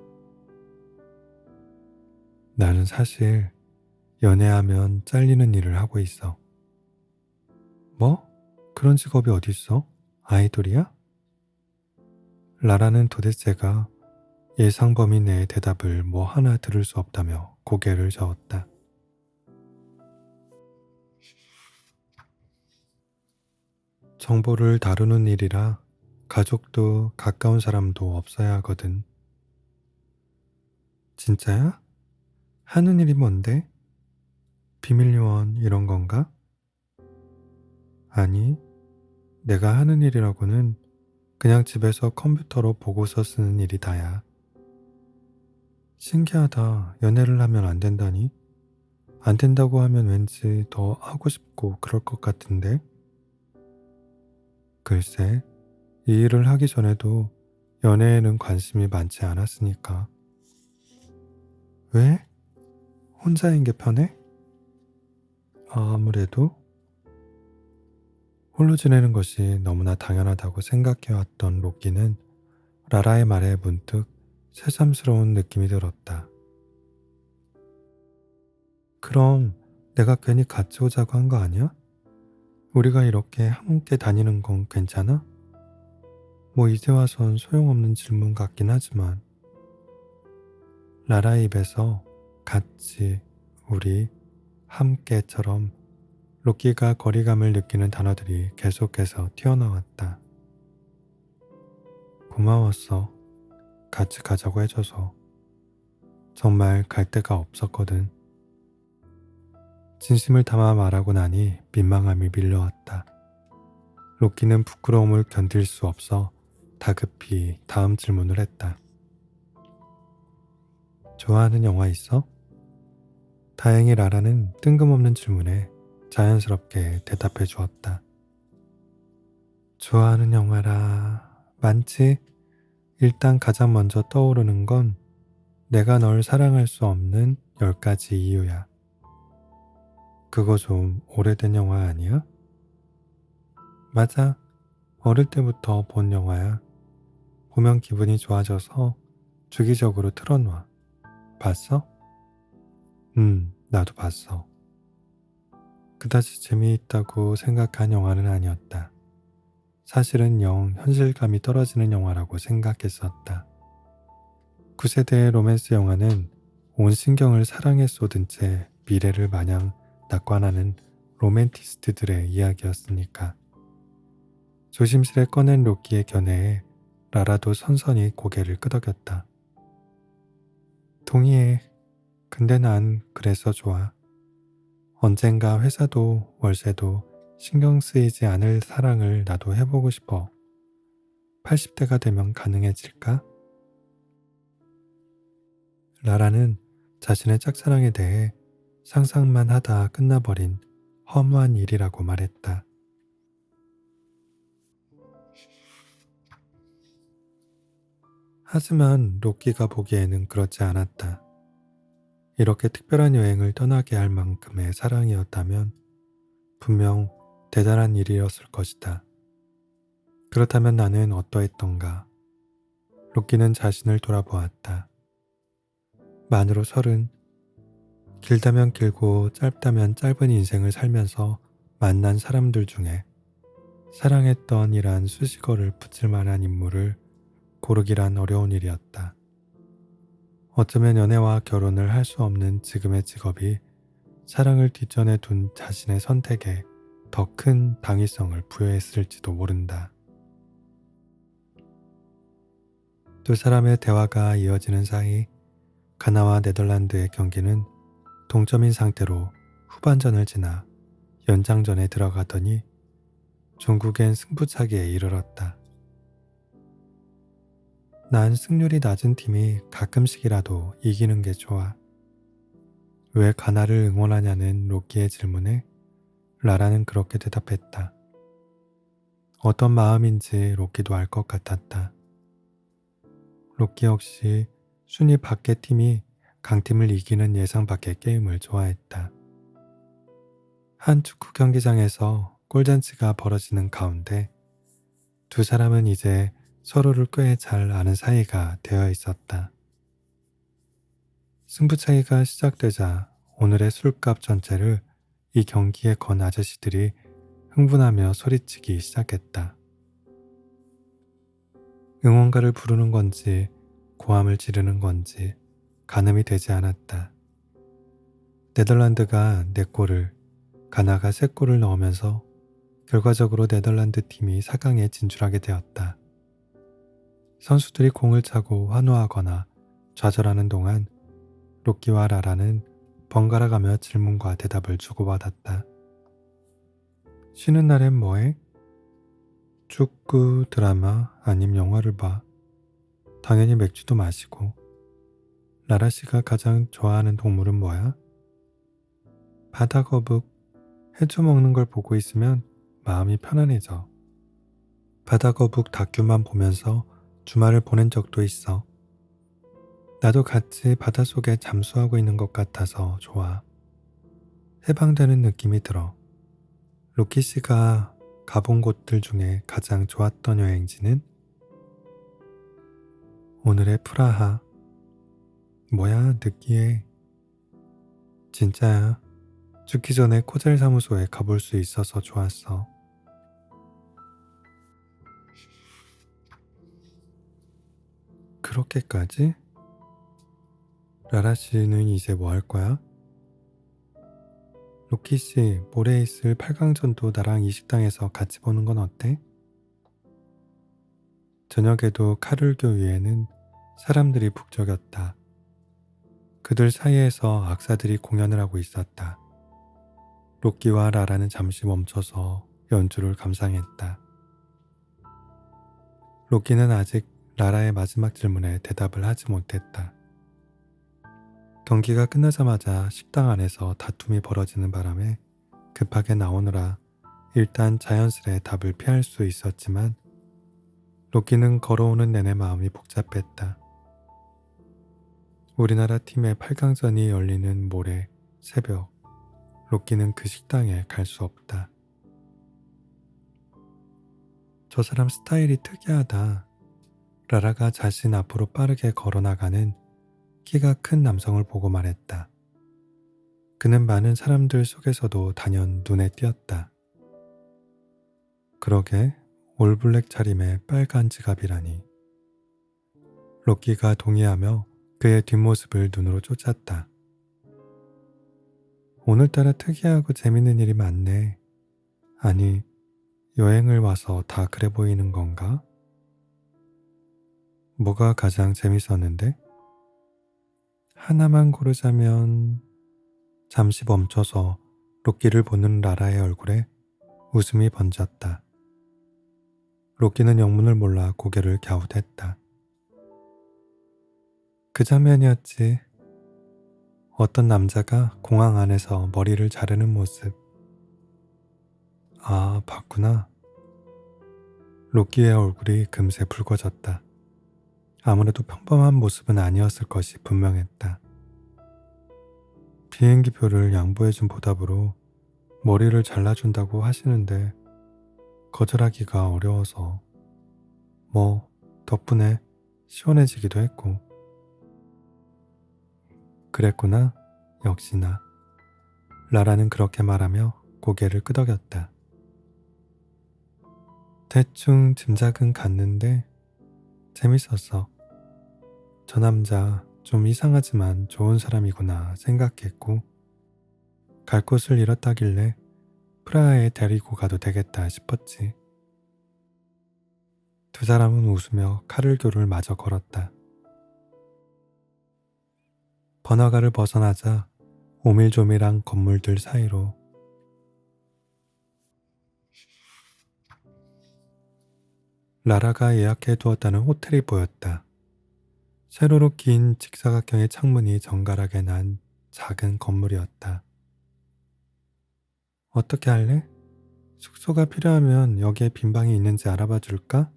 S1: 나는 사실 연애하면 잘리는 일을 하고 있어. 뭐? 그런 직업이 어딨어? 아이돌이야? 라라는 도대체가 예상 범위 내의 대답을 뭐 하나 들을 수 없다며 고개를 저었다. 정보를 다루는 일이라 가족도 가까운 사람도 없어야 하거든. 진짜야? 하는 일이 뭔데? 비밀 요원 이런 건가? 아니, 내가 하는 일이라고는 그냥 집에서 컴퓨터로 보고서 쓰는 일이 다야. 신기하다. 연애를 하면 안 된다니? 안 된다고 하면 왠지 더 하고 싶고 그럴 것 같은데? 글쎄, 이 일을 하기 전에도 연애에는 관심이 많지 않았으니까. 왜? 혼자인 게 편해? 아무래도 홀로 지내는 것이 너무나 당연하다고 생각해왔던 로키는 라라의 말에 문득 새삼스러운 느낌이 들었다. 그럼 내가 괜히 같이 오자고 한 거 아니야? 우리가 이렇게 함께 다니는 건 괜찮아? 뭐 이제 와선 소용없는 질문 같긴 하지만 라라의 입에서 같이, 우리, 함께처럼 로키가 거리감을 느끼는 단어들이 계속해서 튀어나왔다. 고마웠어. 같이 가자고 해줘서. 정말 갈 데가 없었거든. 진심을 담아 말하고 나니 민망함이 밀려왔다. 로키는 부끄러움을 견딜 수 없어 다급히 다음 질문을 했다. 좋아하는 영화 있어? 다행히 라라는 뜬금없는 질문에 자연스럽게 대답해 주었다. 좋아하는 영화라 많지? 일단 가장 먼저 떠오르는 건 내가 널 사랑할 수 없는 10가지 이유야. 그거 좀 오래된 영화 아니야? 맞아. 어릴 때부터 본 영화야. 보면 기분이 좋아져서 주기적으로 틀어놔. 봤어? 나도 봤어. 그다지 재미있다고 생각한 영화는 아니었다. 사실은 영 현실감이 떨어지는 영화라고 생각했었다. 9세대의 로맨스 영화는 온 신경을 사랑에 쏟은 채 미래를 마냥 낙관하는 로맨티스트들의 이야기였으니까. 조심스레 꺼낸 로키의 견해에 라라도 선선히 고개를 끄덕였다. 동의해. 근데 난 그래서 좋아. 언젠가 회사도 월세도 신경 쓰이지 않을 사랑을 나도 해보고 싶어. 80대가 되면 가능해질까? 라라는 자신의 짝사랑에 대해 상상만 하다 끝나버린 허무한 일이라고 말했다. 하지만 로키가 보기에는 그렇지 않았다. 이렇게 특별한 여행을 떠나게 할 만큼의 사랑이었다면 분명 대단한 일이었을 것이다. 그렇다면 나는 어떠했던가? 로키는 자신을 돌아보았다. 만으로 30, 길다면 길고 짧다면 짧은 인생을 살면서 만난 사람들 중에 사랑했던 이란 수식어를 붙일 만한 인물을 고르기란 어려운 일이었다. 어쩌면 연애와 결혼을 할 수 없는 지금의 직업이 사랑을 뒷전에 둔 자신의 선택에 더 큰 당위성을 부여했을지도 모른다. 두 사람의 대화가 이어지는 사이 가나와 네덜란드의 경기는 동점인 상태로 후반전을 지나 연장전에 들어가더니 종국엔 승부차기에 이르렀다. 난 승률이 낮은 팀이 가끔씩이라도 이기는 게 좋아. 왜 가나를 응원하냐는 로키의 질문에 라라는 그렇게 대답했다. 어떤 마음인지 로키도 알 것 같았다. 로키 역시 순위 밖의 팀이 강팀을 이기는 예상 밖의 게임을 좋아했다. 한 축구 경기장에서 골잔치가 벌어지는 가운데 두 사람은 이제 서로를 꽤 잘 아는 사이가 되어 있었다. 승부차기가 시작되자 오늘의 술값 전체를 이 경기에 건 아저씨들이 흥분하며 소리치기 시작했다. 응원가를 부르는 건지 고함을 지르는 건지 가늠이 되지 않았다. 네덜란드가 4골을, 가나가 3골을 넣으면서 결과적으로 네덜란드 팀이 4강에 진출하게 되었다. 선수들이 공을 차고 환호하거나 좌절하는 동안 로키와 라라는 번갈아가며 질문과 대답을 주고받았다. 쉬는 날엔 뭐해? 축구, 드라마, 아님 영화를 봐. 당연히 맥주도 마시고. 라라 씨가 가장 좋아하는 동물은 뭐야? 바다거북. 해초 먹는 걸 보고 있으면 마음이 편안해져. 바다거북 다큐만 보면서 주말을 보낸 적도 있어. 나도 같이 바닷속에 잠수하고 있는 것 같아서 좋아. 해방되는 느낌이 들어. 로키 씨가 가본 곳들 중에 가장 좋았던 여행지는? 오늘의 프라하. 뭐야, 느끼해. 진짜야. 죽기 전에 코젤 사무소에 가볼 수 있어서 좋았어. 그렇게까지? 라라 씨는 이제 뭐 할 거야? 로키 씨, 모레 있을 8강전도 나랑 이 식당에서 같이 보는 건 어때? 저녁에도 카룰교 위에는 사람들이 북적였다. 그들 사이에서 악사들이 공연을 하고 있었다. 로키와 라라는 잠시 멈춰서 연주를 감상했다. 로키는 아직 라라의 마지막 질문에 대답을 하지 못했다. 경기가 끝나자마자 식당 안에서 다툼이 벌어지는 바람에 급하게 나오느라 일단 자연스레 답을 피할 수 있었지만 로키는 걸어오는 내내 마음이 복잡했다. 우리나라 팀의 8강전이 열리는 모레 새벽, 로키는 그 식당에 갈 수 없다. 저 사람 스타일이 특이하다. 라라가 자신 앞으로 빠르게 걸어나가는 키가 큰 남성을 보고 말했다. 그는 많은 사람들 속에서도 단연 눈에 띄었다. 그러게 올블랙 차림에 빨간 지갑이라니. 로키가 동의하며 그의 뒷모습을 눈으로 쫓았다. 오늘따라 특이하고 재밌는 일이 많네. 아니, 여행을 와서 다 그래 보이는 건가? 뭐가 가장 재밌었는데? 하나만 고르자면 잠시 멈춰서 로키를 보는 라라의 얼굴에 웃음이 번졌다. 로키는 영문을 몰라 고개를 갸웃했다. 그 장면이었지. 어떤 남자가 공항 안에서 머리를 자르는 모습. 아, 봤구나. 로키의 얼굴이 금세 붉어졌다. 아무래도 평범한 모습은 아니었을 것이 분명했다. 비행기표를 양보해준 보답으로 머리를 잘라준다고 하시는데 거절하기가 어려워서 뭐 덕분에 시원해지기도 했고. 그랬구나. 역시나. 라라는 그렇게 말하며 고개를 끄덕였다. 대충 짐작은 갔는데 재밌었어. 저 남자 좀 이상하지만 좋은 사람이구나 생각했고 갈 곳을 잃었다길래 프라하에 데리고 가도 되겠다 싶었지. 두 사람은 웃으며 카를교를 마저 걸었다. 번화가를 벗어나자 오밀조밀한 건물들 사이로 라라가 예약해 두었다는 호텔이 보였다. 세로로 긴 직사각형의 창문이 정갈하게 난 작은 건물이었다. 어떻게 할래? 숙소가 필요하면 여기에 빈 방이 있는지 알아봐 줄까?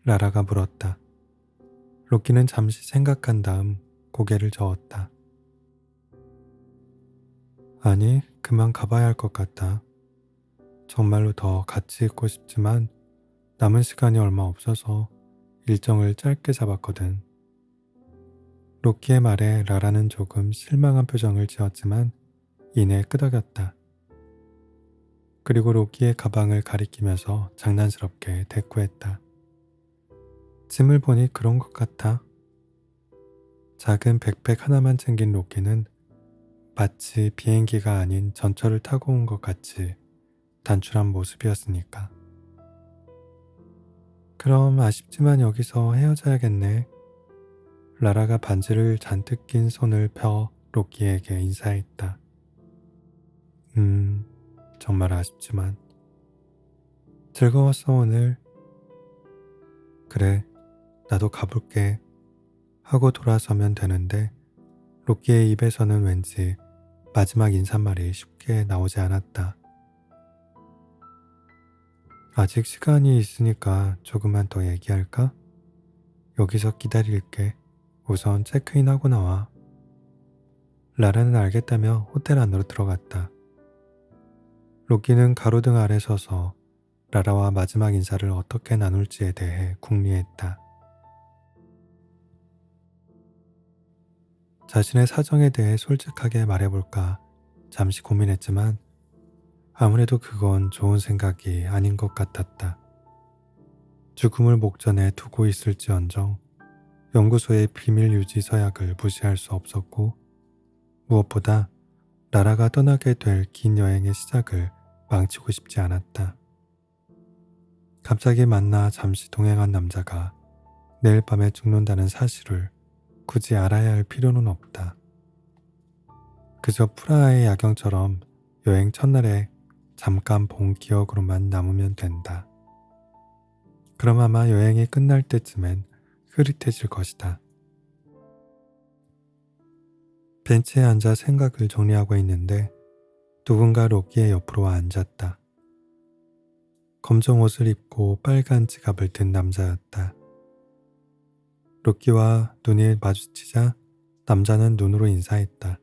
S1: 라라가 물었다. 로키는 잠시 생각한 다음 고개를 저었다. 아니, 그만 가봐야 할 것 같다. 정말로 더 같이 있고 싶지만 남은 시간이 얼마 없어서 일정을 짧게 잡았거든. 로키의 말에 라라는 조금 실망한 표정을 지었지만 이내 끄덕였다. 그리고 로키의 가방을 가리키면서 장난스럽게 대꾸했다. 짐을 보니 그런 것 같아. 작은 백팩 하나만 챙긴 로키는 마치 비행기가 아닌 전철을 타고 온 것 같이 단출한 모습이었으니까. 그럼 아쉽지만 여기서 헤어져야겠네. 라라가 반지를 잔뜩 낀 손을 펴 로키에게 인사했다. 정말 아쉽지만. 즐거웠어 오늘. 그래, 나도 가볼게. 하고 돌아서면 되는데 로키의 입에서는 왠지 마지막 인사말이 쉽게 나오지 않았다. 아직 시간이 있으니까 조금만 더 얘기할까? 여기서 기다릴게. 우선 체크인하고 나와. 라라는 알겠다며 호텔 안으로 들어갔다. 로키는 가로등 아래 서서 라라와 마지막 인사를 어떻게 나눌지에 대해 궁리했다. 자신의 사정에 대해 솔직하게 말해볼까 잠시 고민했지만 아무래도 그건 좋은 생각이 아닌 것 같았다. 죽음을 목전에 두고 있을지언정 연구소의 비밀 유지 서약을 무시할 수 없었고 무엇보다 라라가 떠나게 될 긴 여행의 시작을 망치고 싶지 않았다. 갑자기 만나 잠시 동행한 남자가 내일 밤에 죽는다는 사실을 굳이 알아야 할 필요는 없다. 그저 프라하의 야경처럼 여행 첫날에 잠깐 본 기억으로만 남으면 된다. 그럼 아마 여행이 끝날 때쯤엔 흐릿해질 것이다. 벤치에 앉아 생각을 정리하고 있는데 누군가 로키의 옆으로 와 앉았다. 검정 옷을 입고 빨간 지갑을 든 남자였다. 로키와 눈이 마주치자 남자는 눈으로 인사했다.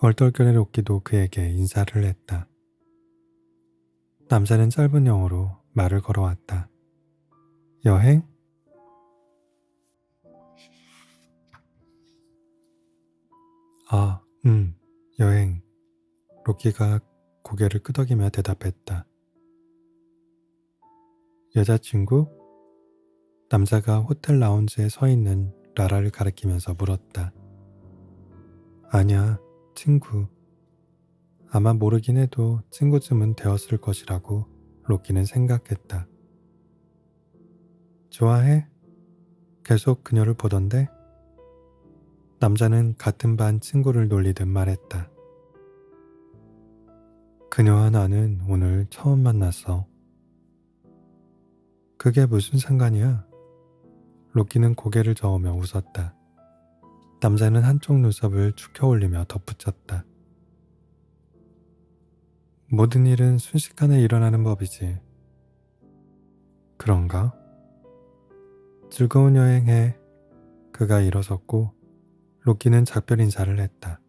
S1: 얼떨결에 로키도 그에게 인사를 했다. 남자는 짧은 영어로 말을 걸어왔다. 여행? 아, 여행. 로키가 고개를 끄덕이며 대답했다. 여자친구? 남자가 호텔 라운지에 서 있는 라라를 가리키면서 물었다. 아니야, 친구. 아마 모르긴 해도 친구쯤은 되었을 것이라고 로키는 생각했다. 좋아해? 계속 그녀를 보던데? 남자는 같은 반 친구를 놀리듯 말했다. 그녀와 나는 오늘 처음 만났어. 그게 무슨 상관이야? 로키는 고개를 저으며 웃었다. 남자는 한쪽 눈썹을 축혀 올리며 덧붙였다. 모든 일은 순식간에 일어나는 법이지. 그런가? 즐거운 여행해. 그가 일어섰고 로키는 작별 인사를 했다.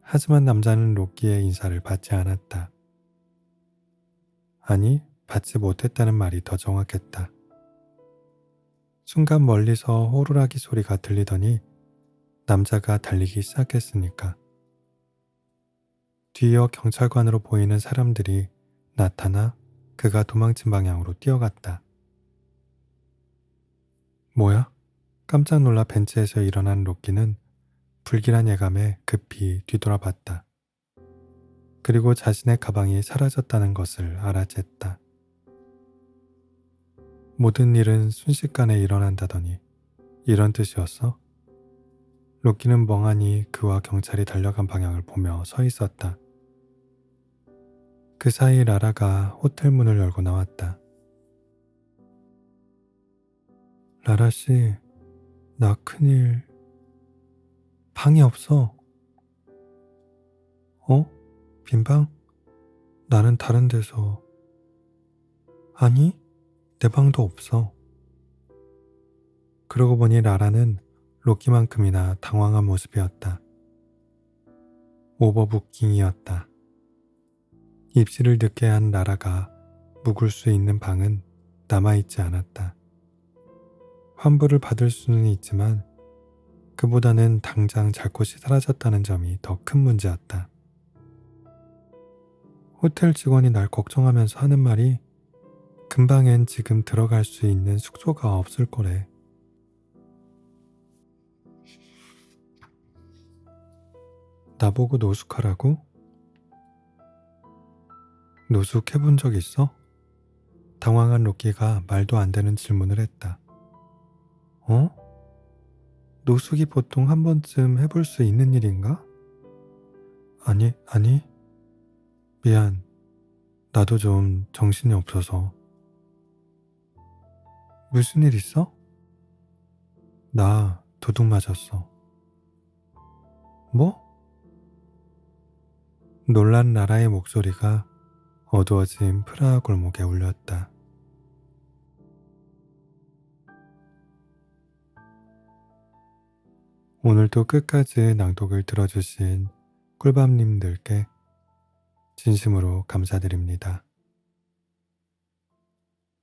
S1: 하지만 남자는 로키의 인사를 받지 않았다. 아니, 받지 못했다는 말이 더 정확했다. 순간 멀리서 호루라기 소리가 들리더니 남자가 달리기 시작했으니까. 뒤이어 경찰관으로 보이는 사람들이 나타나 그가 도망친 방향으로 뛰어갔다. 뭐야? 깜짝 놀라 벤치에서 일어난 로키는 불길한 예감에 급히 뒤돌아봤다. 그리고 자신의 가방이 사라졌다는 것을 알아챘다. 모든 일은 순식간에 일어난다더니 이런 뜻이었어? 로키는 멍하니 그와 경찰이 달려간 방향을 보며 서 있었다. 그 사이 라라가 호텔 문을 열고 나왔다. 라라 씨, 나 큰일. 방이 없어. 어? 빈방? 나는 다른 데서. 아니, 내 방도 없어. 그러고 보니 라라는 로키만큼이나 당황한 모습이었다. 오버부킹이었다. 입시를 늦게 한 라라가 묵을 수 있는 방은 남아있지 않았다. 환불을 받을 수는 있지만 그보다는 당장 잘 곳이 사라졌다는 점이 더 큰 문제였다. 호텔 직원이 날 걱정하면서 하는 말이 근방엔 지금 들어갈 수 있는 숙소가 없을 거래. 나보고 노숙하라고? 노숙해본 적 있어? 당황한 로키가 말도 안 되는 질문을 했다. 어? 노숙이 보통 한 번쯤 해볼 수 있는 일인가? 아니. 미안. 나도 좀 정신이 없어서. 무슨 일 있어? 나 도둑 맞았어. 뭐? 놀란 라라의 목소리가 어두워진 프라하 골목에 울렸다. 오늘도 끝까지 낭독을 들어주신 꿀밤님들께 진심으로 감사드립니다.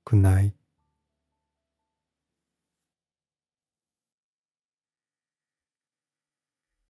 S1: 굿나잇.